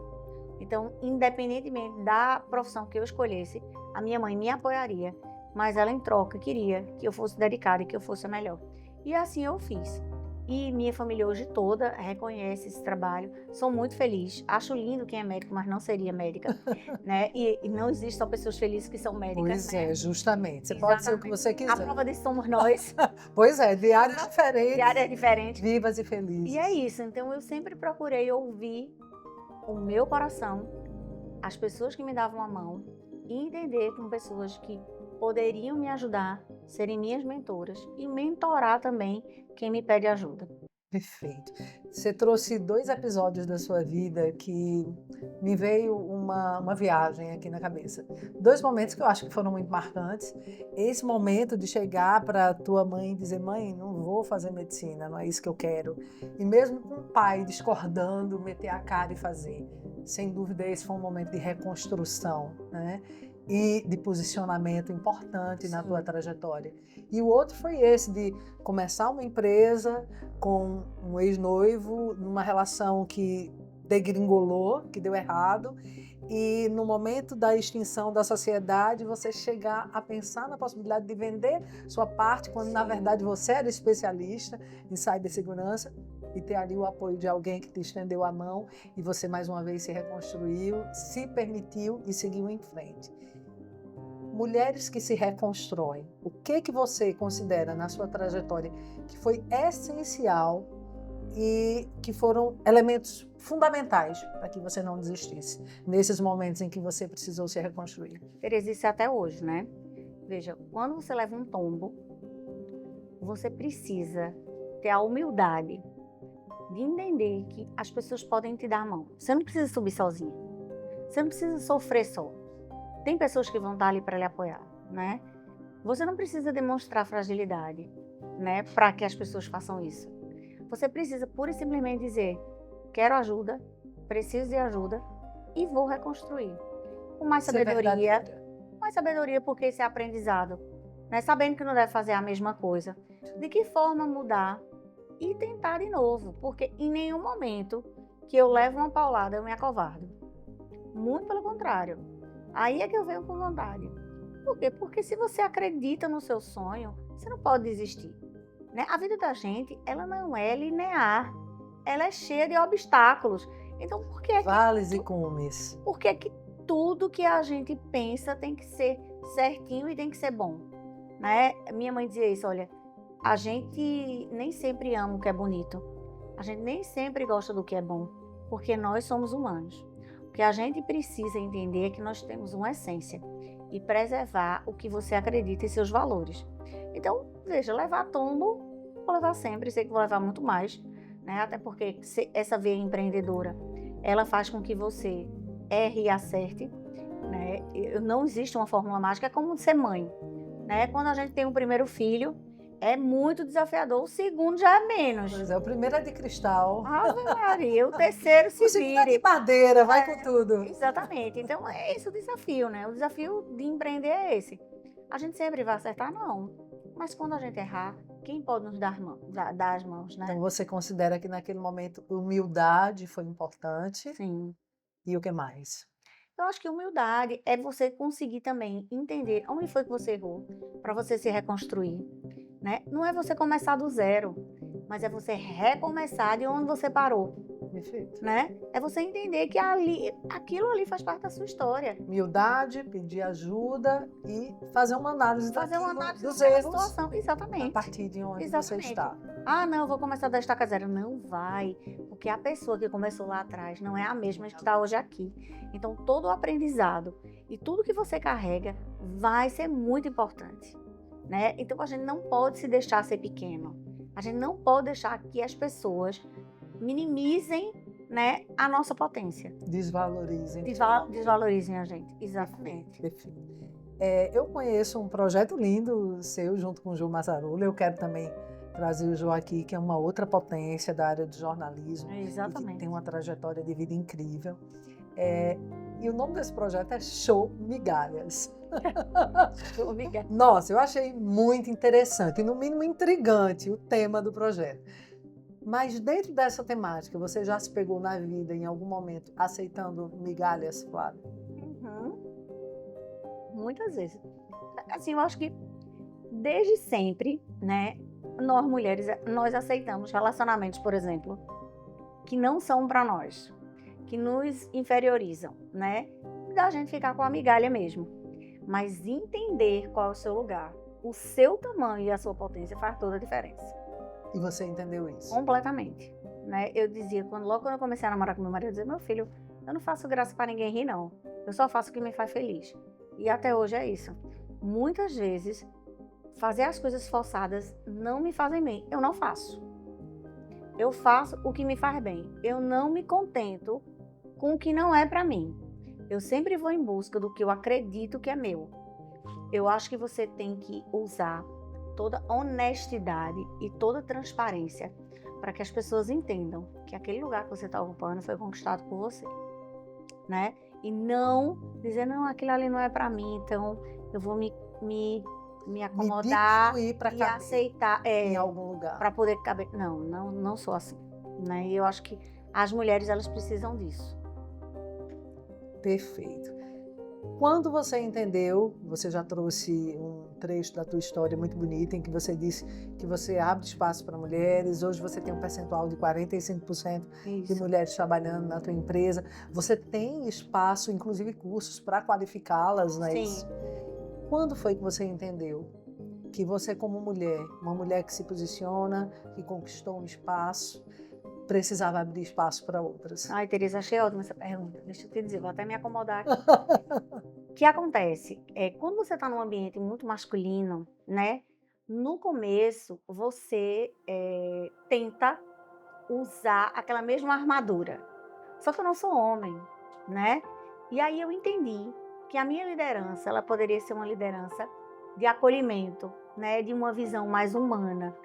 Então, independentemente da profissão que eu escolhesse, a minha mãe me apoiaria, mas ela em troca queria que eu fosse dedicada e que eu fosse a melhor. E assim eu fiz. E minha família hoje toda reconhece esse trabalho. Sou muito feliz. Acho lindo quem é médico, mas não seria médica. Né? E não existe só pessoas felizes que são médicas. Pois né? é, justamente. Você pode ser o que você quiser. A prova disso somos nós. Pois é, de áreas diferentes. De áreas diferentes. Vivas e felizes. E é isso. Então eu sempre procurei ouvir o meu coração, as pessoas que me davam a mão, e entender com pessoas que poderiam me ajudar, serem minhas mentoras, e mentorar também quem me pede ajuda. Perfeito. Você trouxe 2 episódios da sua vida que me veio uma viagem aqui na cabeça. 2 momentos que eu acho que foram muito marcantes. Esse momento de chegar para tua mãe e dizer, mãe, não vou fazer medicina, não é isso que eu quero. E mesmo com o pai discordando, meter a cara e fazer. Sem dúvida, esse foi um momento de reconstrução, né? E de posicionamento importante na tua trajetória. E o outro foi esse, de começar uma empresa com um ex-noivo, numa relação que degringolou, que deu errado, e no momento da extinção da sociedade, você chegar a pensar na possibilidade de vender sua parte, quando na verdade você era especialista em cibersegurança, e ter ali o apoio de alguém que te estendeu a mão, e você mais uma vez se reconstruiu, se permitiu e seguiu em frente. Mulheres que se reconstroem, o que você considera na sua trajetória que foi essencial e que foram elementos fundamentais para que você não desistisse, nesses momentos em que você precisou se reconstruir? Tereza, isso é até hoje, né? Veja, quando você leva um tombo, você precisa ter a humildade de entender que as pessoas podem te dar a mão. Você não precisa subir sozinha. Você não precisa sofrer só. Tem pessoas que vão estar ali para lhe apoiar, né? Você não precisa demonstrar fragilidade, né, para que as pessoas façam isso. Você precisa pura e simplesmente dizer, quero ajuda, preciso de ajuda e vou reconstruir. Com mais sabedoria, porque esse é aprendizado, né? Sabendo que não deve fazer a mesma coisa. De que forma mudar e tentar de novo, porque em nenhum momento que eu levo uma paulada eu me acovardo. Muito pelo contrário. Aí é que eu venho com vontade. Por quê? Porque se você acredita no seu sonho, você não pode desistir. Né? A vida da gente, ela não é linear. Ela é cheia de obstáculos. Então, por que vales e cumes? Por que tudo que a gente pensa tem que ser certinho e tem que ser bom? Né? Minha mãe dizia isso, olha, a gente nem sempre ama o que é bonito. A gente nem sempre gosta do que é bom, porque nós somos humanos. O que a gente precisa entender é que nós temos uma essência e preservar o que você acredita e seus valores. Então, veja, levar tombo, vou levar sempre, sei que vou levar muito mais, né? Até porque essa veia empreendedora, ela faz com que você erre e acerte, né? Não existe uma fórmula mágica, é como ser mãe, né? Quando a gente tem um primeiro filho, É muito desafiador. O segundo já é menos. Pois é, o primeiro é de cristal. Ave Maria, o terceiro se O segundo é de vire. madeira, vai com tudo. Exatamente. Então, é esse o desafio, né? O desafio de empreender é esse. A gente sempre vai acertar? Não. Mas quando a gente errar, quem pode nos dar as mãos, né? Então, você considera que naquele momento humildade foi importante? Sim. E o que mais? Eu acho que humildade é você conseguir também entender onde foi que você errou, para você se reconstruir, né? Não é você começar do zero, mas é você recomeçar de onde você parou, Perfeito. né? É você entender que aquilo ali faz parte da sua história. Humildade, pedir ajuda e fazer uma análise Fazer uma daquilo, análise dos daquela erros situação. a Exatamente. partir de onde Exatamente. você está. Ah, não, eu vou começar da estaca zero. Não vai, porque a pessoa que começou lá atrás não é a mesma que está hoje aqui. Então, todo o aprendizado e tudo que você carrega vai ser muito importante, né? Então, a gente não pode se deixar ser pequeno. A gente não pode deixar que as pessoas minimizem, né, a nossa potência. Desvalorizem. Desvalorizem a gente. Exatamente. Perfeito. Eu conheço um projeto lindo seu, junto com o Jô Mazzarullo. Eu quero também trazer o Jô aqui, que é uma outra potência da área de jornalismo. E que Exatamente. tem uma trajetória de vida incrível. E o nome desse projeto é Show Migalhas. Obrigada. Nossa, eu achei muito interessante e, no mínimo, intrigante o tema do projeto. Mas dentro dessa temática, você já se pegou na vida, em algum momento, aceitando migalhas, Flávia? Muitas vezes. Assim, eu acho que desde sempre, né, nós mulheres, nós aceitamos relacionamentos, por exemplo, que não são para nós, que nos inferiorizam, né? Da gente ficar com a migalha mesmo. Mas entender qual é o seu lugar, o seu tamanho e a sua potência faz toda a diferença. E você entendeu isso? Completamente, né? Eu dizia, logo quando eu comecei a namorar com meu marido, eu dizia, meu filho, eu não faço graça para ninguém rir, não. Eu só faço o que me faz feliz. E até hoje é isso. Muitas vezes, fazer as coisas forçadas não me fazem bem. Eu não faço. Eu faço o que me faz bem. Eu não me contento com o que não é para mim. Eu sempre vou em busca do que eu acredito que é meu. Eu acho que você tem que usar toda honestidade e toda transparência para que as pessoas entendam que aquele lugar que você está ocupando foi conquistado por você, né? E não dizer, não, aquilo ali não é para mim, então eu vou me acomodar e aceitar em algum lugar. para poder caber. Não sou assim, né? E eu acho que as mulheres, elas precisam disso. Perfeito. Quando você entendeu, você já trouxe um trecho da tua história muito bonita, em que você disse que você abre espaço para mulheres, hoje você tem um percentual de 45% de mulheres trabalhando na tua empresa, você tem espaço, inclusive cursos para qualificá-las, não é isso? Quando foi que você entendeu que você, como mulher, uma mulher que se posiciona, que conquistou um espaço, precisava abrir espaço para outras? Ai, Tereza, achei ótima essa pergunta. Deixa eu te dizer, vou até me acomodar aqui. O que acontece? Quando você está num ambiente muito masculino, né? No começo, você tenta usar aquela mesma armadura. Só que eu não sou homem, né? E aí eu entendi que a minha liderança, ela poderia ser uma liderança de acolhimento, né? De uma visão mais humana.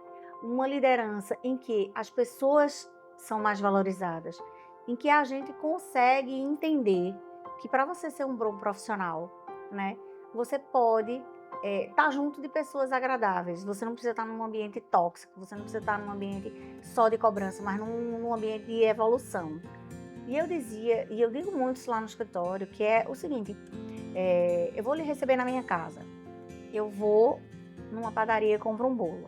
Uma liderança em que as pessoas são mais valorizadas, em que a gente consegue entender que para você ser um bom profissional, né, você pode estar junto de pessoas agradáveis. Você não precisa estar num ambiente tóxico, você não precisa estar num ambiente só de cobrança, mas num ambiente de evolução. E eu dizia, e eu digo muito isso lá no escritório, que é o seguinte, eu vou lhe receber na minha casa, eu vou numa padaria e compro um bolo.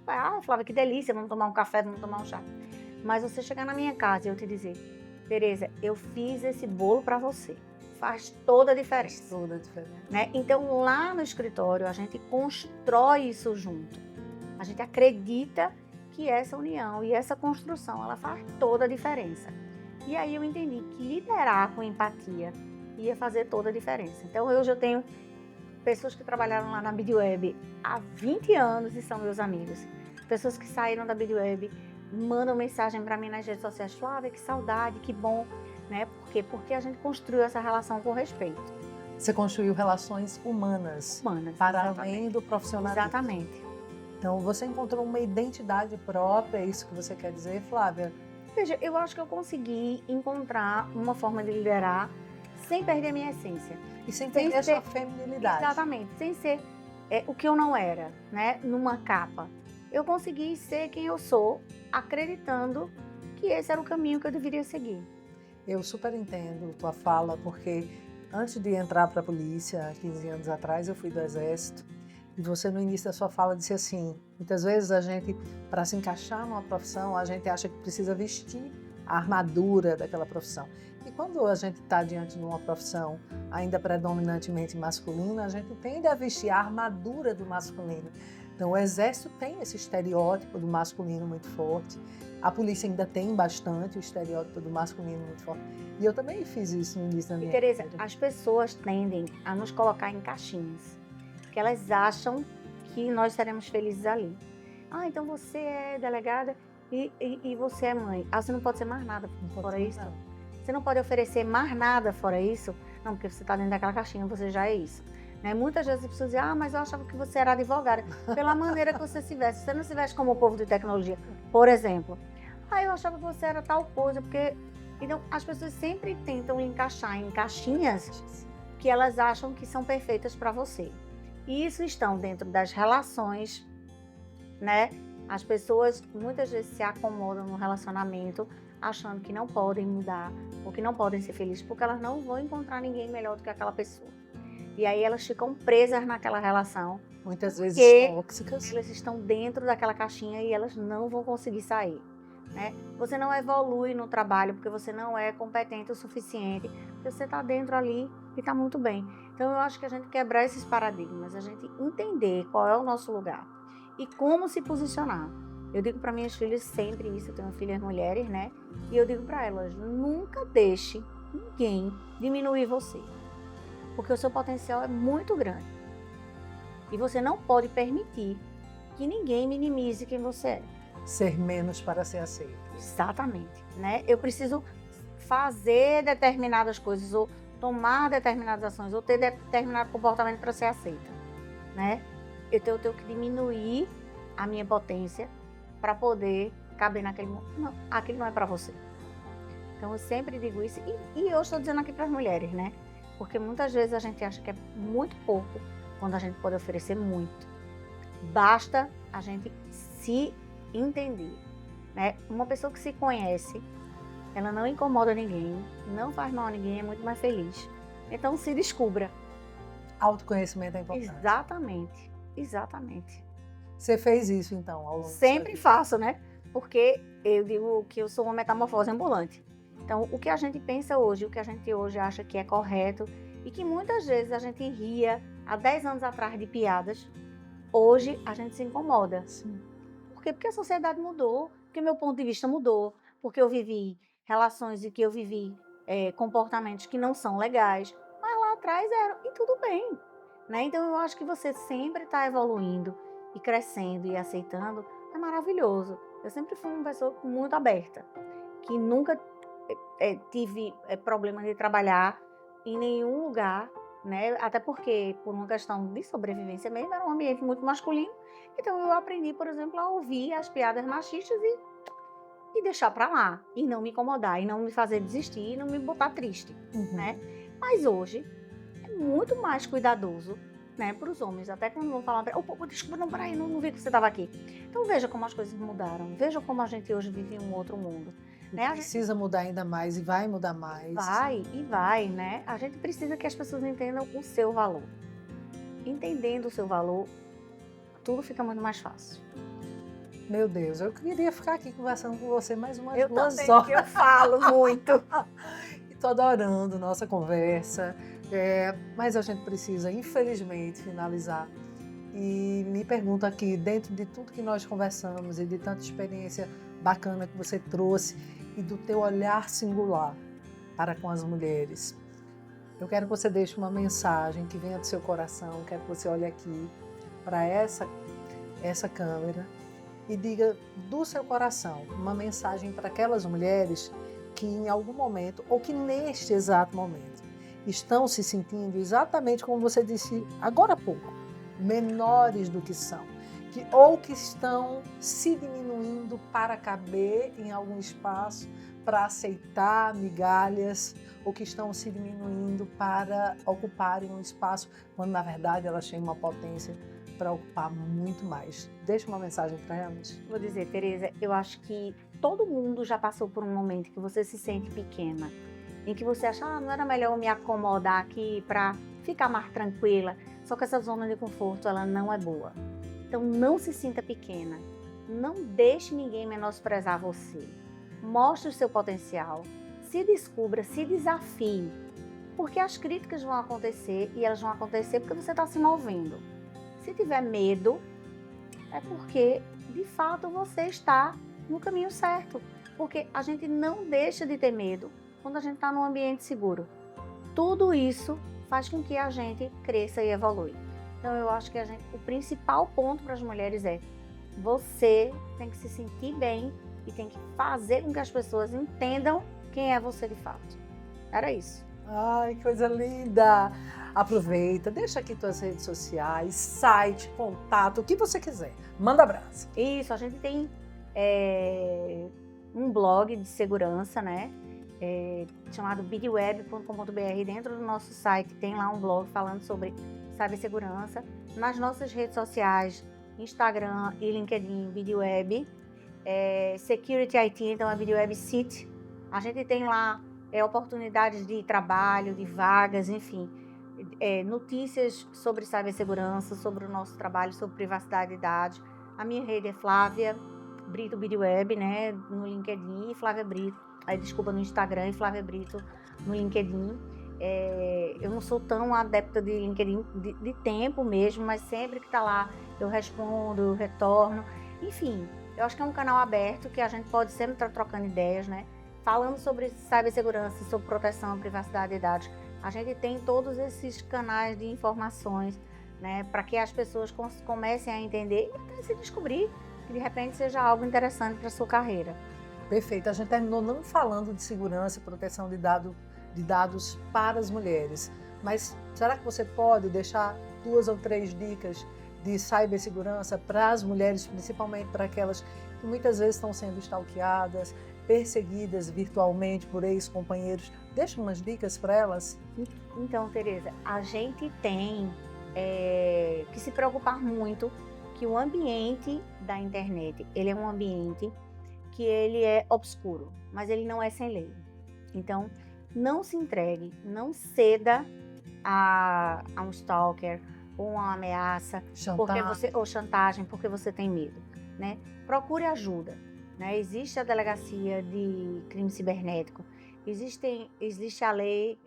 Ah, Flávia, que delícia, vamos tomar um café, vamos tomar um chá. Mas você chegar na minha casa e eu te dizer, Tereza, eu fiz esse bolo para você. Faz toda a diferença. Faz toda a diferença. Né? Então, lá no escritório, a gente constrói isso junto. A gente acredita que essa união e essa construção, ela faz toda a diferença. E aí eu entendi que liderar com empatia ia fazer toda a diferença. Então, hoje eu tenho pessoas que trabalharam lá na BidWeb há 20 anos e são meus amigos. Pessoas que saíram da BidWeb mandam mensagem para mim nas redes sociais, Flávia, que saudade, que bom, né? Por quê? Porque a gente construiu essa relação com respeito. Você construiu relações humanas para exatamente. além do profissionalismo. Exatamente. Então, você encontrou uma identidade própria, é isso que você quer dizer, Flávia? Veja, eu acho que eu consegui encontrar uma forma de liderar sem perder a minha essência. E sem Sem perder a ser- sua feminilidade. Exatamente, sem ser o que eu não era, né? Numa capa. Eu consegui ser quem eu sou, acreditando que esse era o caminho que eu deveria seguir. Eu super entendo tua fala, porque antes de entrar para a polícia, 15 anos atrás, eu fui do Exército. E você, no início da sua fala, disse assim: muitas vezes a gente, para se encaixar numa profissão, a gente acha que precisa vestir a armadura daquela profissão. E quando a gente está diante de uma profissão ainda predominantemente masculina, a gente tende a vestir a armadura do masculino. Então, o Exército tem esse estereótipo do masculino muito forte. A polícia ainda tem bastante o estereótipo do masculino muito forte. E eu também fiz isso no início da E minha Tereza, carreira. as pessoas tendem a nos colocar em caixinhas, porque elas acham que nós seremos felizes ali. Ah, então você é delegada e você é mãe. Ah, você não pode ser mais nada Não pode fora ser isso. nada. Você não pode oferecer mais nada fora isso. Não, porque você está dentro daquela caixinha, você já é isso. Né? Muitas vezes as pessoas dizem, ah, mas eu achava que você era advogada. Pela maneira que você se veste. Você não se veste como o povo de tecnologia, por exemplo. Ah, eu achava que você era tal coisa, porque... Então, as pessoas sempre tentam encaixar em caixinhas que elas acham que são perfeitas para você. E isso estão dentro das relações, né? As pessoas muitas vezes se acomodam no relacionamento achando que não podem mudar ou que não podem ser felizes porque elas não vão encontrar ninguém melhor do que aquela pessoa. E aí elas ficam presas naquela relação, Muitas vezes porque tóxicas. elas estão dentro daquela caixinha e elas não vão conseguir sair. Né? Você não evolui no trabalho porque você não é competente o suficiente, porque você está dentro ali e está muito bem. Então eu acho que a gente quebrar esses paradigmas, a gente entender qual é o nosso lugar e como se posicionar. Eu digo para minhas filhas sempre isso, eu tenho filhas mulheres, né? E eu digo para elas, nunca deixe ninguém diminuir você, porque o seu potencial é muito grande. E você não pode permitir que ninguém minimize quem você é. Ser menos para ser aceito. Exatamente, né? Eu preciso fazer determinadas coisas ou tomar determinadas ações ou ter determinado comportamento para ser aceita, né? Eu tenho que diminuir a minha potência para poder caber naquele mundo. Não, aquilo não é para você. Então eu sempre digo isso e eu estou dizendo aqui para as mulheres, né? Porque muitas vezes a gente acha que é muito pouco quando a gente pode oferecer muito. Basta a gente se entender, né? Uma pessoa que se conhece, ela não incomoda ninguém, não faz mal a ninguém, é muito mais feliz. Então se descubra. Autoconhecimento é importante. Exatamente, exatamente. Você fez isso, então, ao longo da sua Sempre vida? faço, né? Porque eu digo que eu sou uma metamorfose ambulante. Então, o que a gente pensa hoje, o que a gente hoje acha que é correto e que muitas vezes a gente ria há 10 anos atrás de piadas, hoje a gente se incomoda. Sim. Por quê? Porque a sociedade mudou, porque meu ponto de vista mudou, porque eu vivi relações e que eu vivi comportamentos que não são legais, mas lá atrás eram, e tudo bem. Né? Então eu acho que você sempre está evoluindo e crescendo e aceitando, é maravilhoso. Eu sempre fui uma pessoa muito aberta, que nunca tive problema de trabalhar em nenhum lugar, né? Até porque, por uma questão de sobrevivência mesmo, era um ambiente muito masculino. Então eu aprendi, por exemplo, a ouvir as piadas machistas e deixar pra lá, e não me incomodar, e não me fazer desistir, e não me botar triste, né? Mas hoje é muito mais cuidadoso, né, para os homens, até quando vão falar, desculpa, não, peraí, não vi que você estava aqui. Então veja como as coisas mudaram, veja como a gente hoje vive em um outro mundo. Né? A gente Precisa mudar ainda mais e vai mudar mais. vai, né? A gente precisa que as pessoas entendam o seu valor. Entendendo o seu valor, tudo fica muito mais fácil. Meu Deus, eu queria ficar aqui conversando com você mais umas Eu 2 também, horas. porque eu falo muito. Estou adorando nossa conversa, mas a gente precisa, infelizmente, finalizar. E me pergunto aqui, dentro de tudo que nós conversamos e de tanta experiência bacana que você trouxe e do teu olhar singular para com as mulheres, eu quero que você deixe uma mensagem que venha do seu coração, quero que você olhe aqui para essa câmera e diga do seu coração uma mensagem para aquelas mulheres que em algum momento, ou que neste exato momento, estão se sentindo exatamente como você disse agora há pouco, menores do que são. ou que estão se diminuindo para caber em algum espaço, para aceitar migalhas, ou que estão se diminuindo para ocuparem um espaço, quando na verdade elas têm uma potência para ocupar muito mais. Deixa uma mensagem para elas. Vou dizer, Tereza, eu acho que todo mundo já passou por um momento que você se sente pequena, em que você acha, não era melhor eu me acomodar aqui para ficar mais tranquila. Só que essa zona de conforto, ela não é boa. Então não se sinta pequena, não deixe ninguém menosprezar você. Mostre o seu potencial, se descubra, se desafie, porque as críticas vão acontecer e elas vão acontecer porque você está se movendo. Se tiver medo, é porque de fato você está no caminho certo, porque a gente não deixa de ter medo quando a gente está num ambiente seguro. Tudo isso faz com que a gente cresça e evolui. Então eu acho que o principal ponto para as mulheres é você tem que se sentir bem e tem que fazer com que as pessoas entendam quem é você de fato. Era isso. Ai, que coisa linda! Aproveita, deixa aqui tuas redes sociais, site, contato, o que você quiser. Manda abraço. Isso, a gente tem um blog de segurança, né? Chamado bidweb.com.br. Dentro do nosso site tem lá um blog falando sobre cibersegurança. Nas nossas redes sociais, Instagram e LinkedIn, Bidweb. Security IT, então é Bidweb City. A gente tem lá oportunidades de trabalho, de vagas, enfim, notícias sobre cibersegurança, sobre o nosso trabalho, sobre privacidade de dados. A minha rede é Flávia Brito Bidweb, né, no LinkedIn, e Flávia Brito, no Instagram, e Flávia Brito no LinkedIn. Eu não sou tão adepta de LinkedIn de tempo mesmo, mas sempre que está lá eu respondo, eu retorno. Enfim, eu acho que é um canal aberto que a gente pode sempre estar trocando ideias, né? Falando sobre cibersegurança, sobre proteção, privacidade de dados. A gente tem todos esses canais de informações, né, para que as pessoas comecem a entender e até se descobrir que de repente seja algo interessante para a sua carreira. Perfeito. A gente terminou não falando de segurança e proteção de dados para as mulheres, mas será que você pode deixar 2 ou 3 dicas de cibersegurança para as mulheres, principalmente para aquelas que muitas vezes estão sendo stalkeadas, perseguidas virtualmente por ex-companheiros? Deixa umas dicas para elas. Então, Tereza, a gente tem que se preocupar muito que o ambiente da internet, ele é um ambiente que ele é obscuro, mas ele não é sem lei. Então, não se entregue, não ceda a um stalker ou uma ameaça, ou chantagem, porque você tem medo, né? Procure ajuda, né? Existe a delegacia de crime cibernético, existe a lei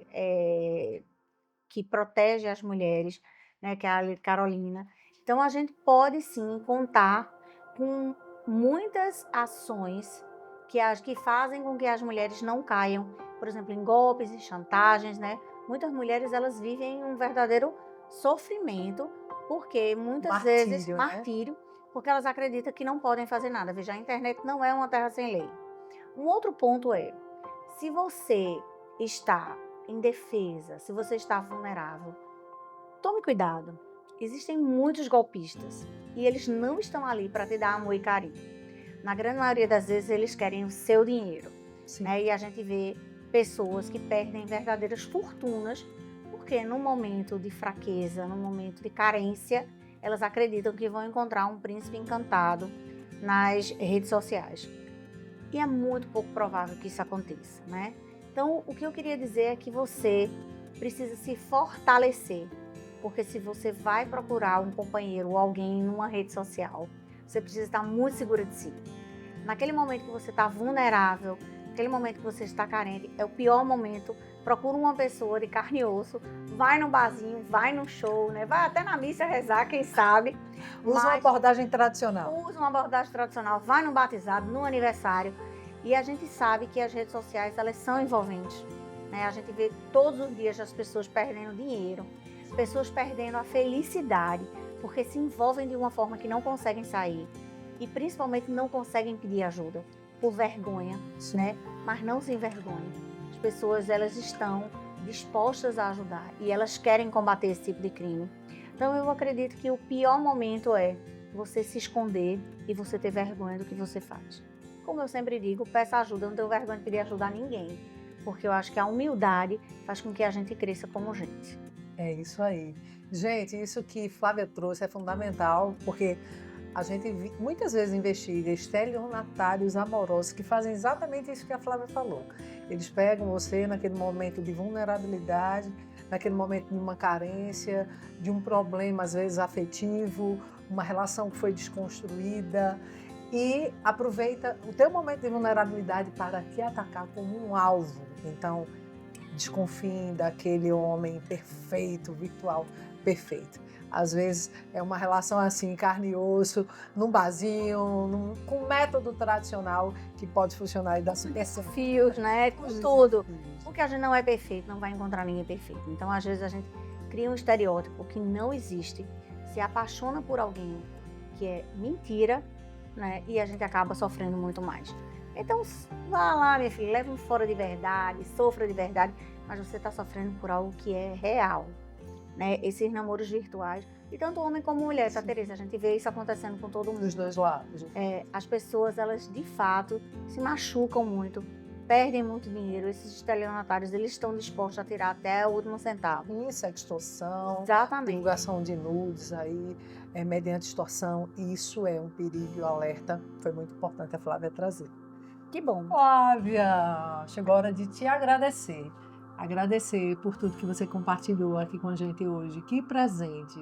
que protege as mulheres, né? Que é a Lei Carolina. Então a gente pode sim contar com muitas ações que fazem com que as mulheres não caiam, por exemplo, em golpes e chantagens, né? Muitas mulheres, elas vivem um verdadeiro sofrimento, porque muitas vezes, martírio, porque elas acreditam que não podem fazer nada. Veja, a internet não é uma terra sem lei. Um outro ponto é, se você está indefesa, se você está vulnerável, tome cuidado. Existem muitos golpistas e eles não estão ali para te dar amor e carinho. Na grande maioria das vezes, eles querem o seu dinheiro, né? E a gente vê pessoas que perdem verdadeiras fortunas porque no momento de fraqueza, no momento de carência, elas acreditam que vão encontrar um príncipe encantado nas redes sociais. E é muito pouco provável que isso aconteça, né? Então, o que eu queria dizer é que você precisa se fortalecer, porque se você vai procurar um companheiro ou alguém numa rede social, você precisa estar muito segura de si. Naquele momento que você está vulnerável, naquele momento que você está carente, é o pior momento. Procura uma pessoa de carne e osso, vai no barzinho, vai no show, né? Vai até na missa rezar, quem sabe. Usa uma abordagem tradicional. Usa uma abordagem tradicional, vai no batizado, no aniversário. E a gente sabe que as redes sociais, elas são envolventes, né? A gente vê todos os dias as pessoas perdendo dinheiro, pessoas perdendo a felicidade, porque se envolvem de uma forma que não conseguem sair. E principalmente não conseguem pedir ajuda, por vergonha, né? Mas não se envergonhem. As pessoas, elas estão dispostas a ajudar e elas querem combater esse tipo de crime. Então eu acredito que o pior momento é você se esconder e você ter vergonha do que você faz. Como eu sempre digo, peça ajuda, eu não tenho vergonha de pedir ajuda a ninguém, porque eu acho que a humildade faz com que a gente cresça como gente. É isso aí. Gente, isso que Flávia trouxe é fundamental, porque a gente muitas vezes investiga estelionatários amorosos que fazem exatamente isso que a Flávia falou. Eles pegam você naquele momento de vulnerabilidade, naquele momento de uma carência, de um problema às vezes afetivo, uma relação que foi desconstruída e aproveita o teu momento de vulnerabilidade para te atacar como um alvo. Então, desconfiem daquele homem perfeito, virtual perfeito. Às vezes é uma relação assim, carne e osso, num barzinho, com um método tradicional que pode funcionar e dar super certo. Fios, né? Com tudo. Porque a gente não é perfeito, não vai encontrar ninguém perfeito. Então, às vezes, a gente cria um estereótipo que não existe, se apaixona por alguém que é mentira, né? E a gente acaba sofrendo muito mais. Então, vá lá, minha filha, leve um fora de verdade, sofra de verdade, mas você está sofrendo por algo que é real, né? Esses namoros virtuais, e tanto homem como mulher, tá, Teresa? A gente vê isso acontecendo com todo mundo. Dos dois lados. As pessoas, elas de fato se machucam muito, perdem muito dinheiro. Esses estelionatários, eles estão dispostos a tirar até o último centavo. Isso, extorsão, Exatamente. divulgação de nudes aí, mediante extorsão, isso é um perigo e um alerta. Foi muito importante a Flávia trazer. Que bom. Flávia, chegou a hora de te agradecer. Agradecer por tudo que você compartilhou aqui com a gente hoje. Que presente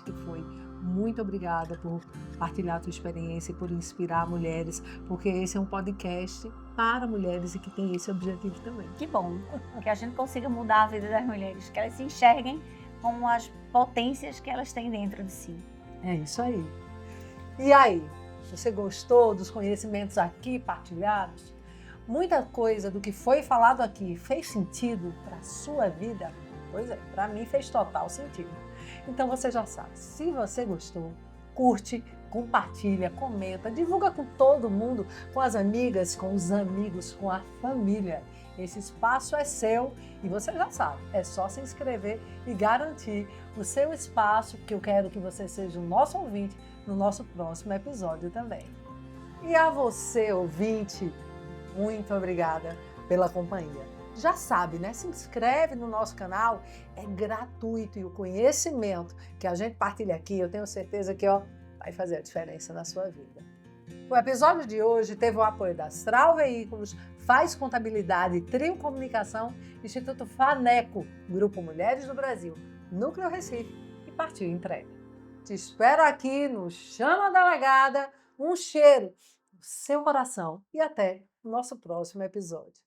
que foi. Muito obrigada por partilhar a tua experiência e por inspirar mulheres, porque esse é um podcast para mulheres e que tem esse objetivo também. Que bom que a gente consiga mudar a vida das mulheres, que elas se enxerguem como as potências que elas têm dentro de si. É isso aí. E aí, você gostou dos conhecimentos aqui partilhados? Muita coisa do que foi falado aqui fez sentido para a sua vida? Pois é, para mim fez total sentido. Então você já sabe, se você gostou, curte, compartilha, comenta, divulga com todo mundo, com as amigas, com os amigos, com a família. Esse espaço é seu e você já sabe, é só se inscrever e garantir o seu espaço, que eu quero que você seja o nosso ouvinte no nosso próximo episódio também. E a você, ouvinte, muito obrigada pela companhia. Já sabe, né? Se inscreve no nosso canal, é gratuito e o conhecimento que a gente partilha aqui, eu tenho certeza que vai fazer a diferença na sua vida. O episódio de hoje teve o apoio da Astral Veículos, Faz Contabilidade, Trio Comunicação, Instituto Faneco, Grupo Mulheres do Brasil, Núcleo Recife e Partiu Entrega. Te espero aqui no Chama Delegada, um cheiro no seu coração e até o nosso próximo episódio.